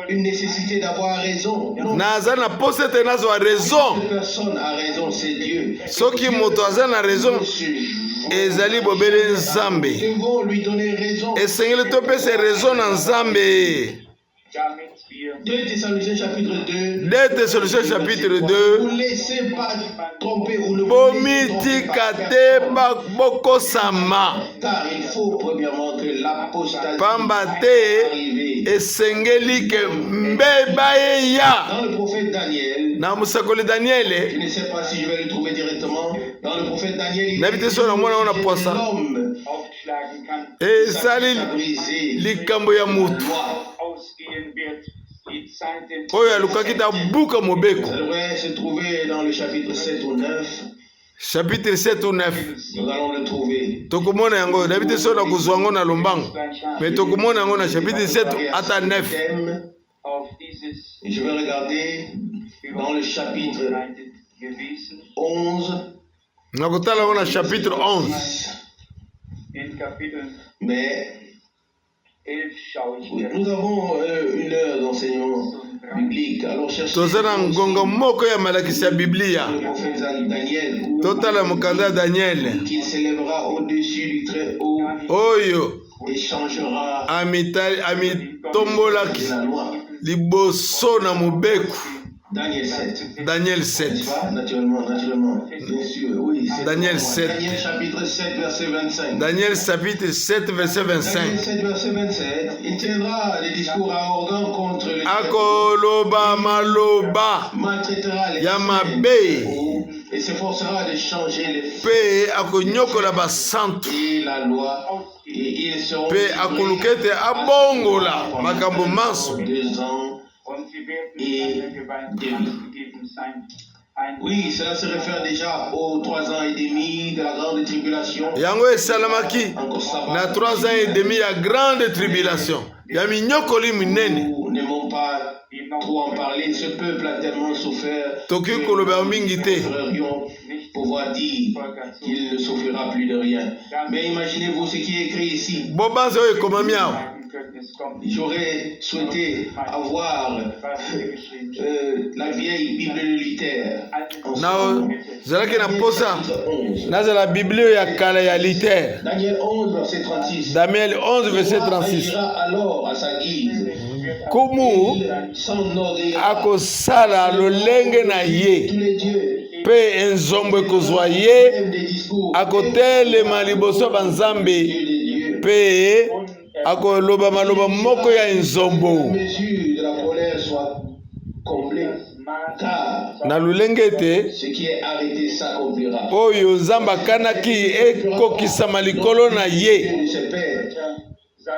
une nécessité d'avoir raison. Non. Naza na posa ete nazwa raison. Personne a raison, c'est Dieu. Soki moto aza na raison ezali bobele Nzambe. Nous devons lui donner raison. Esengeli topesa raison na Nzambe. 2 Thessaloniciens chapitre 2. 2 Thessaloniciens chapitre 2. Ne vous laissez pas tromper ou ne vous laissez tromper Bomitika te bakbokosama. car il faut premièrement que l'apostasie Pamba te arrive. esengeli ke mbeba eya. Dans le prophète Daniel, Na musakoli Daniele. je ne sais pas si je vais le trouver directement. Dans le prophète Daniel, il Nabite so na mwana wana posa. l'homme aufschlagen kann, Ezali a brisé likambo ya mutu. ausgehen wird. Die Zeiten Oyo alukaki ta buka mobeko. Ça devrait se trouver dans le chapitre 7 ou 9. Chapitre 7 ou 9. Nous allons le trouver. Tokumona yango. Nabite so na kuzwa yango na lombango. Mais tokumona yango na chapitre 7 ata 9. auf dieses Et je vais regarder dans le chapitre vorbereitet gewesen. 11. Nakutala yango na chapitre 11. In Kapitel Mais 11 schaue ich oui, mir nous avons une heure d'enseignement biblique. Alors cherchez Tozana ngongo moko ya malakisi ya Biblia. le prophète Daniel, Totala mukanda ya Daniel. qu'il s'élèvera au-dessus du très haut Oyo et changera amitombolaki la loi. liboso na mobeku. Daniel 7. Daniel 7. N'est-ce pas? Naturellement, bien sûr, oui. Daniel 7. Daniel chapitre 7, verset 25. Daniel chapitre 7 verset Daniel 25. 7, verset 27. Il tiendra des discours arrogants contre les Akoloba maloba maltraitera les ya saints mabe et s'efforcera de changer les faits pe akonyokola basantu et la loi. Et ils seront pe akolukete abongola makambo manso. 2 ans. und sie werden einer Gewalt gegeben sein. Oui, cela se réfère déjà aux 3 ans et demi de la grande tribulation. Yango esalamaki Encore ça va. na 3 ans et demi ya grande tribulation ya minyokoli minene. Nous n'aimons pas trop en parler. Ce peuple a tellement souffert Toki koloba mingi nous te. devrions pouvoir dire qu'il ne souffrira plus de rien. Mais imaginez-vous ce qui est écrit ici. Bobanza oyo ekomami awa. J'aurais souhaité avoir la vieille Bible de Luther. Na zalaki na posa nazala Bible ya kala ya Luther. Daniel 11, verset 36. Daniel 11 verset Il 36. agira alors à sa guise. Kumu Il s'enorgueillira akosala lolenge na tous ye les dieux. pe enzombo ekozwa ye Même des discours. akotelema liboso ya banzambe Dieu des dieux. pe akoloba maloba moko ya enzombo La mesure de la colère soit comblée. Car na lolenge ete ce qui est arrêté s'accomplira. oyo nzambe akanaki ekokisama likolo na ye. Dieu de ses pères.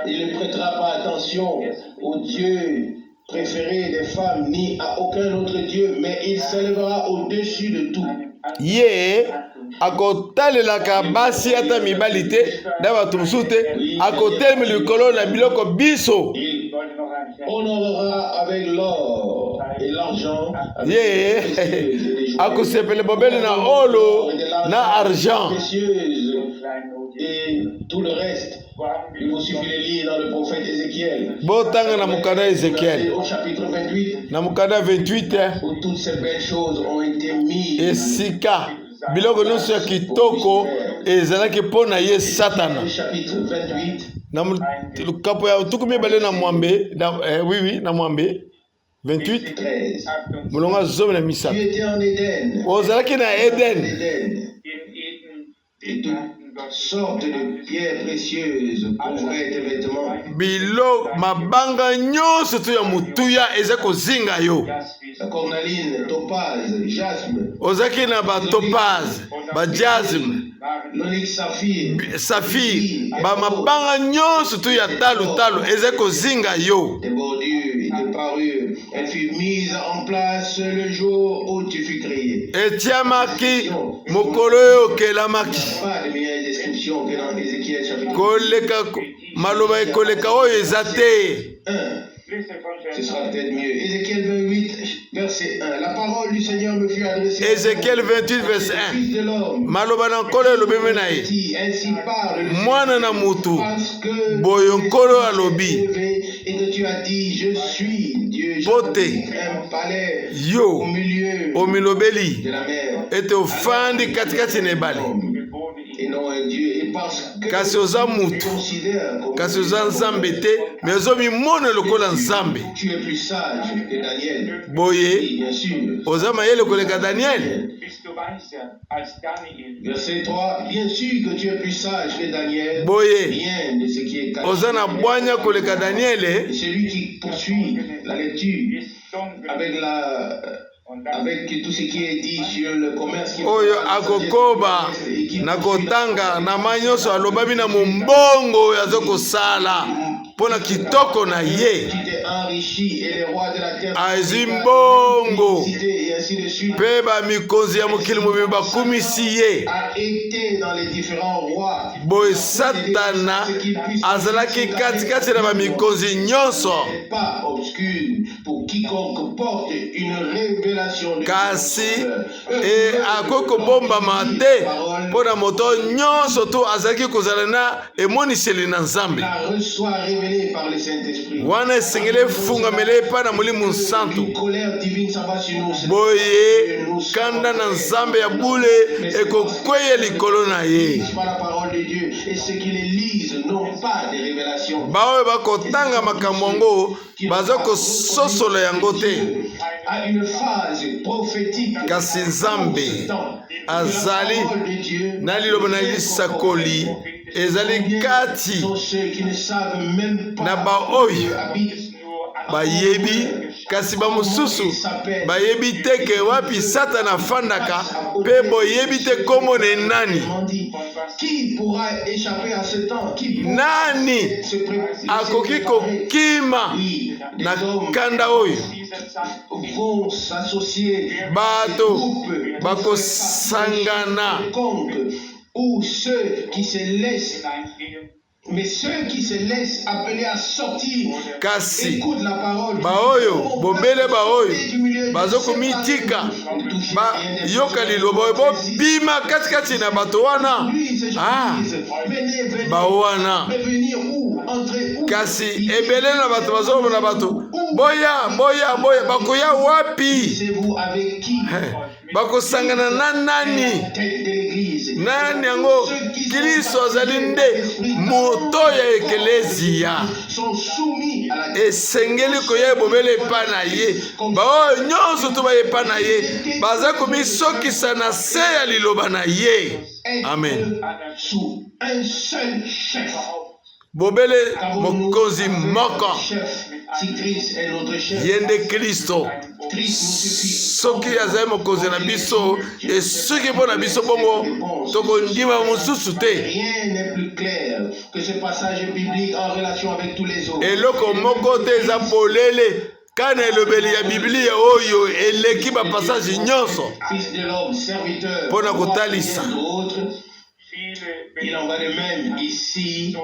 Il ne prêtera pas attention au Dieu préféré des femmes ni à aucun autre Dieu, mais il s'élèvera au-dessus de tout. Ye akotalelaka basi ata mibali te na bato mosusu te akotelema likolo na biloko biso. Il honorera avec l'or et l'argent. Ye akosepele bobele na olo na argent. Précieuse et tout le reste. Il vous suffit de lire dans le prophète Ézéchiel. Botanga na mukanda Ezekiel Au chapitre 28, na mukanda 28 où toutes ces belles choses ont été mises. esika biloko nyonso ya kitoko ezalaki mpo na ye Satana. Chapitre 28, Na lukapo ya tuku mibale na mwambe na mwambe 28 13. mulonga zobe na Tu misato étais en Éden. ozalaki na Eden Éden. Et toutes sortes de pierres précieuses couvraient tes vêtements. bilo mabanga nyonso to ya mutuya eza kozinga yo. La cornaline, topaze, jasme, Ozalaki na batopaz bajasme l'onyx saphir, safir bamabanga nyonso to ya talutalo eza kozinga yo. des bordures et des parures. Elle fut mise en place le jour où tu fus créé. Etiamaki mokolo oyo okelamaki Pas de meilleure description que dans Ézéchiel chapitre koleka maloba ekoleka oyo eza te. 1. Ce sera peut-être mieux. Ézéchiel 28, verset 1. La parole du Seigneur me fut adressée. Ézéchiel 28 verset 1 Fils de l'homme. maloba na nkolo elobemi na ye Ainsi parle le mwana na mutu parce que boyo nkolo alobi et que tu as dit, je suis Dieu, j'ai Pote. un palais au yo milieu omilobeli de la mer. ete ofandi katikati na ebale Et non un Dieu. Et par kasi oza mutu kasi oza nzambe te mais ozomimona lokola nzambe boye oza mayele koleka Daniel. Verset 3, bien sûr que tu es plus sage que Daniel. Boye Rien de ce qui est caché. oza na bwanya koleka Daniel. Et celui qui poursuit la lecture avec tout ce qui est dit sur le commerce qui oyo akokoba na kotanga na manyoso alobami na mombongo oyo azokosala mpona kitoko na ye azwi mbongo mpe bamikonzi ya mokili mobimba bakumisi ye. Boye Satana azalaki katikati na bamikonzi nyonso kasi akoki kobombama te mpo na moto nyonso to azalaki kozala na emoniseli na Nzambe wana esengeli efungamela epai na Molimo Nsantu. Boye kanda na Nzambe ya bule ekokweya likolo na ye. Baoyo bakotanga makambo yango baza kososola yango te kasi Nzambe azali na liloba na lisakoli ezali kati na baoyo bayebi kasi bamosusu bayebi te ke wapi Satana afandaka mpe boyebi te kombo ne nani. Nani akoki kokima na kanda oyo? Bato bakosangana mais ceux qui se laissent appeler à sortir écoutent la parole baoyo bobele baoyo bazokomitika yoka liloba bo bima katikati na bato wana bawana kasi ebele na bato bazomona bato boya bakoya wapi bakosangana na nani yango Kristo azali nde moto ya ekelezia esengeli koya ebobele epai na ye baoyo nyonso to bayepa na ye baza komisokisa na se ya liloba na ye. Amen. Bobele mokonzi moko yende Kristo soki azali mokonzi na biso esoki mpo na biso bongo tokondima mosusu te. Eloko moko te eza polele kana elobeli ya Biblia oyo eleki bapassage nyonso mpo na kotalisa. Il en va de même ici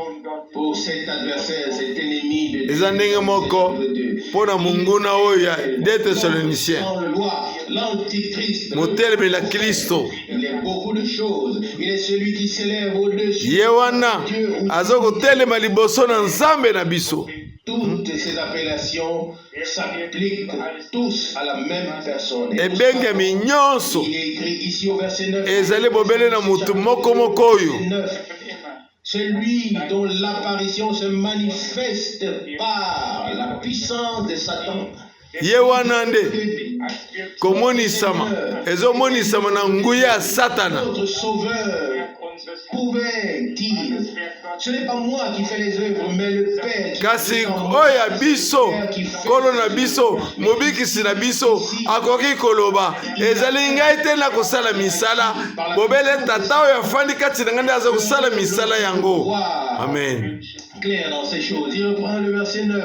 pour cet adversaire, cet ennemi de Dieu. Eza ndenge moko mpona monguna oyo ya de Thessaloniciens. Motelemi la Kristo. Il est beaucoup de choses. Il est celui qui s'élève au-dessus. Ye wana azokotelema liboso na Nzambe na biso. Toutes ces appellations s'appliquent tous à la même personne. Ebengami nyonso Il est écrit ici au verset 9. ezali bobele na motu moko moko oyo. Celui dont l'apparition se manifeste par la puissance de Satan. Ye wana nde komonisama ezomonisama na nguya ya Satana. Notre sauveur pouvait dire, ce n'est pas moi qui fais les œuvres, mais le Père. Kasi oya biso kolo na biso mobikisi na biso akoki koloba ezali ngai te na kosala misala bobele tata oyo afandi kati na ngai aza kosala misala yango. Amen. Clair dans ces choses. Il reprend le verset 9.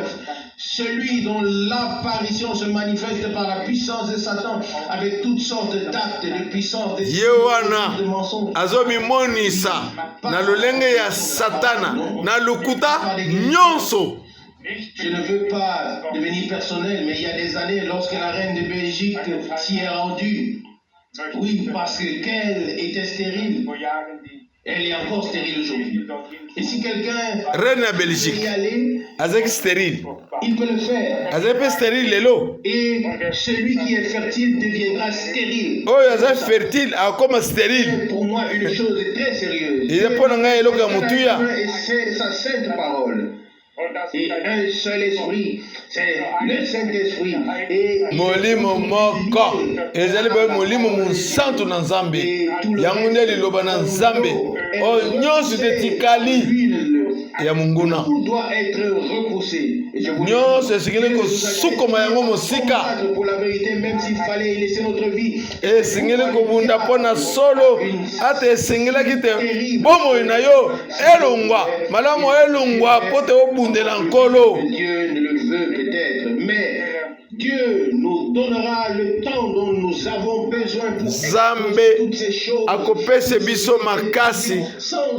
Celui dont l'apparition se manifeste par la puissance de Satan avec toutes sortes d'actes de puissance de mensonges. Azomimonisa na lolenge ya Satana na lukuta nyonso. Je ne veux pas devenir personnel, mais il y a des années, lorsque la reine de Belgique s'y est rendue, oui, parce qu'elle était stérile. Elle est encore stérile aujourd'hui. Et si quelqu'un reine de Belgique peut y aller, avec stérile, il peut le faire. Avec stérile lelo. Et celui qui est fertile deviendra stérile. Oh, il est fertile, comme stérile. Pour moi, moi une chose très sérieuse. Il est pour ngai eloko ya mutuya. Et c'est sa sainte parole. Et un seul esprit, c'est le Saint-Esprit. Et Molimo moko. Ezali ba molimo musantu na Nzambe. Yango nde liloba na Nzambe. O nyonso tetikali ya munguna. tout doit être repoussé. Et je vous Nyonso esengeli kosukoma yango mosika. pour la vérité, même s'il fallait laisser notre vie. Esengeli kobunda mpona solo. Ate esengelaki te bomoi na yo elongwa. Malamu elongwa po te obundela nkolo. Dieu ne le veut peut-être, mais Dieu nous donnera le temps dont nous avons besoin pour Nzambe toutes ces choses. akopesa biso makasi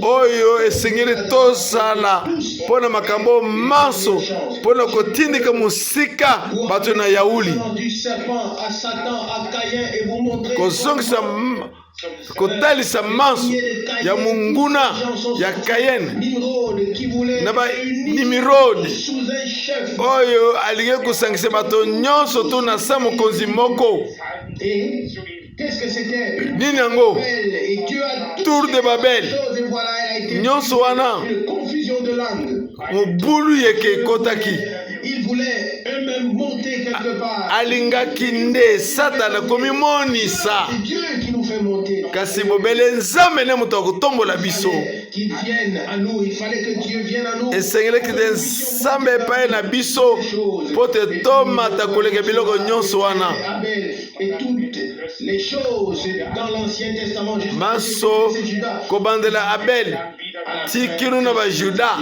oyo esengeli tosala mpona makambo manso mpona kotindika mosika bato na yauli Du serpent à Satan, à Caïn, et vous montrer kozongisa kotalisa manso ya munguna ya Kayene Nimrod qui voulait na ba unir Nimirode sous un chef. oyo alingi kosangisa bato nyonso to na sa mokonzi moko. Et qu'est-ce que c'était? Nini yango? Et Dieu a Tour de Babel. choses, et voilà, elle a été Nyonso wana une confusion de langue. mobulu yeke ekotaki. Ils voulaient eux-mêmes monter quelque part. Alingaki nde Satana komimonisa. C'est Dieu qui nous fait monter. Kasi bobele Nzambe ne moto akotombola biso. Qu'il vienne à nous. Il fallait que Dieu vienne à nous. Esengeleki te Nzambe epai na biso po te tomata koleka biloko nyonso wana. Abel et toutes les choses dans l'Ancien Testament. Maso kobandela Abel tikinu na bajuda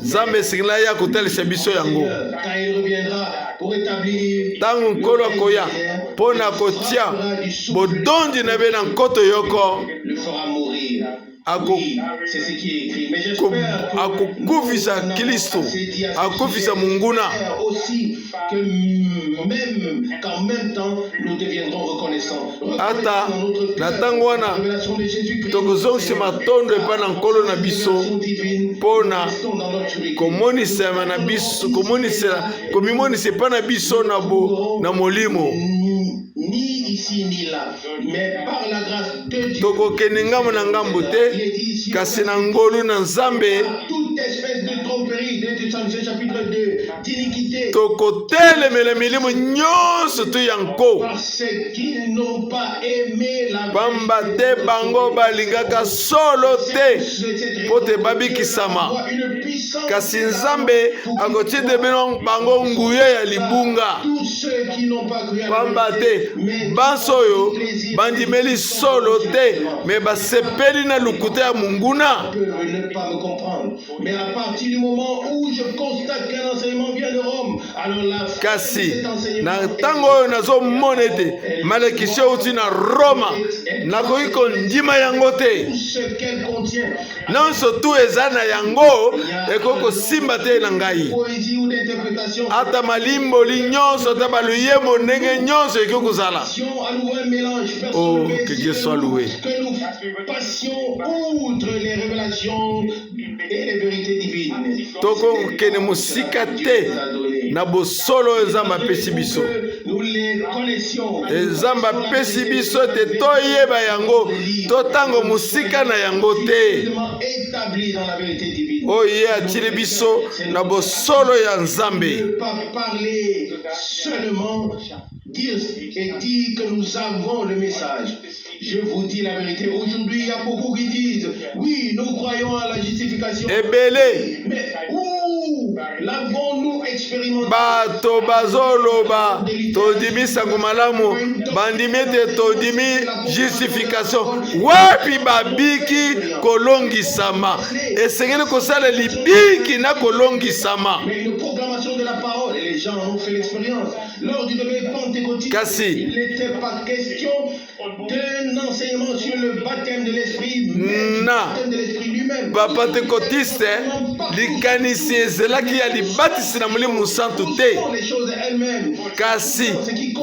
Nzambe esengela ya kotalisa biso yango. Quand il reviendra pour établir Tango nkolo akoya mpo na kotia bodondi na be na nkoto yoko le fera mourir. ako Oui, c'est ce qui est écrit. Mais j'espère akokufisa Kristo akofisa munguna aussi que même qu'en même temps nous deviendrons reconnaissants. ata na ntango wana Révélation de Jésus-Christ. tokozongisa matondo epai na nkolo na biso mpo na komonisama na biso komimonisa epai na biso na molimo Ni ici ni là, mais par la grâce de Dieu. tokokende ngambo na ngambo te kasi na ngolu na Nzambe Toute espèce de tromperie, de Thessaloniciens chapitre 2, d'iniquité, tokotelemela milimo nyonso to ya nko parce qu'ils n'ont pas aimé la pamba te bango balingaka solo te po te babikisama une puissance. kasi Nzambe akotinde bino bango nguya ya libunga Tous ceux qui n'ont pas cru à la pamba te banso oyo bandimeli solo te me basepeli na lukuta ya munguna peuvent ne pas me comprendre. Mais à partir du moment où je constate qu'un enseignement vient de Rome, alors la foi de kasi cet enseignement na ntango oyo nazomona ete malakisi outi na Roma nakoki kondima yango te tout ce qu'elle contient, nyonso tu eza na yango ekoki kosimba te na ngai poésie ou d'interprétation, ata malimboli nyonso ata baluyemo ndenge nyonso ekoki kozala à nouveau un mélange Oh, perturbé, que Dieu soit loué. que nous passions outre les révélations et les vérités divines. tokokende mosika te na bosolo oyo Nzambe apesi biso Nous les connaissions. Nzambe apesi biso te toyeba yango totango mosika na yango te Établis dans la vérité divine. oyo ye atili biso na bosolo ya Nzambe. Ne pas parler seulement, dire que nous avons le message. Je vous dis la vérité. Aujourd'hui, il y a beaucoup qui disent, oui, nous croyons à la justification. Ebele Mais où l'avons-nous expérimenté? bato bazoloba todimi sango malamu bandimi ete todimi justification wapi babiki kolongisama esengeli kosala libiki na kolongisama Mais une proclamation de la parole, et les gens ont fait l'expérience. Lors du réveil pentecôtiste, Kasi. il n'était pas question d'un enseignement sur le baptême de l'esprit, mais du Na. baptême de l'esprit lui-même. bapentekotiste likanisi ezelaki ya libatisi na molimo santu te Font les choses elles-mêmes. kasi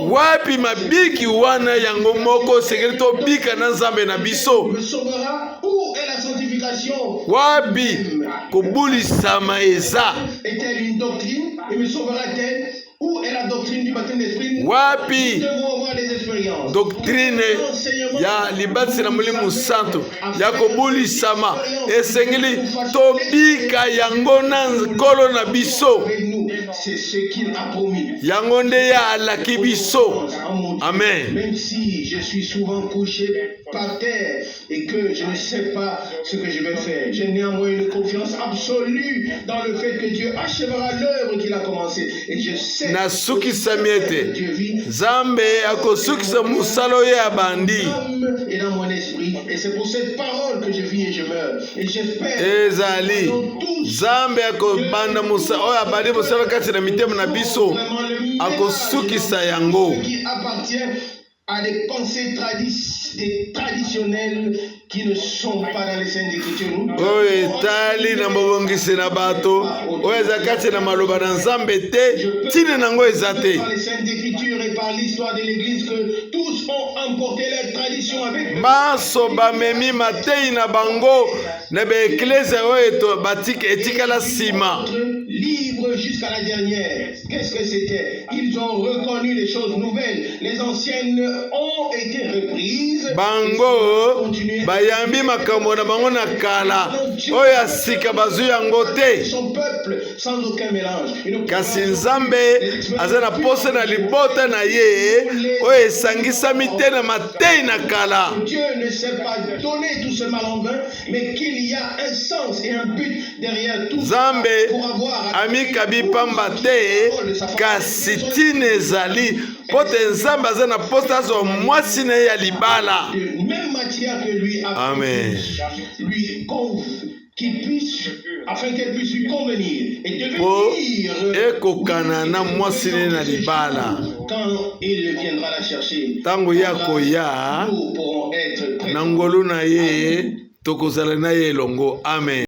wapi mabiki wana yango moko esengeli tobika na Nzambe na biso Me sauvera. Où est la sanctification? wapi kobulisama eza Est-elle une doctrine? Et me sauvera-t-elle? Où est la doctrine du baptême d'esprit? Nous wapi devons avoir des expériences. doctrine ya libasi na mulimu santo ya kobulisama esengeli tobika yango na nkolo na biso yango nde ya alaki biso. Amen. Même si je suis souvent couché par terre et que je ne sais pas ce que je vais faire, j'ai néanmoins une confiance absolue dans le fait que Dieu achèvera l'œuvre qu'il a commencée. Et je sais que Dieu vit Zambe akosukisa musalo ya bandi et dans mon esprit. Et c'est pour cette parole que je vis et je meurs. Et j'espère ezali Zambe akobanda musalo oya bandi musalo kati na mitema na biso akosukisa yango qui appartient à des pensées traditionnelles qui ne sont pas dans les Saintes Écritures. Etali na mobongisi na bato oyo eza kati na maloba na Nzambe te tine nango eza te. Par les Saintes Écritures et par l'histoire de l'Église que tous ont emporté leur tradition avec eux. Baso bamemi matei na bango na beeklezia oyo etikala sima. Libre jusqu'à la dernière. Qu'est-ce que c'était? Ils ont reconnu les choses nouvelles. Les anciennes ont été reprises. Bango bayambi makambo na bango na kala oyo asika bazwi yango te. Son peuple sans aucun mélange. Kasi Nzambe aza na posa na libota na ye oyo esangisami te na matei na kala. Dieu ne s'est pas donné tout ce mal en vain, mais qu'il y a un sens et un but derrière tout ça pour avoir amikabi pamba te kasi tine ezali pote Nzambe aza na posa azwa mwasi na ye ya libala. Même matière que lui a lui qu'il puisse, afin qu'elle puisse lui convenir et devenir ekokana na mwasi na libala. Quand il viendra la chercher, tango ya koya nous pourrons être na ngolu na ye tokozala na ye elongo. Amen.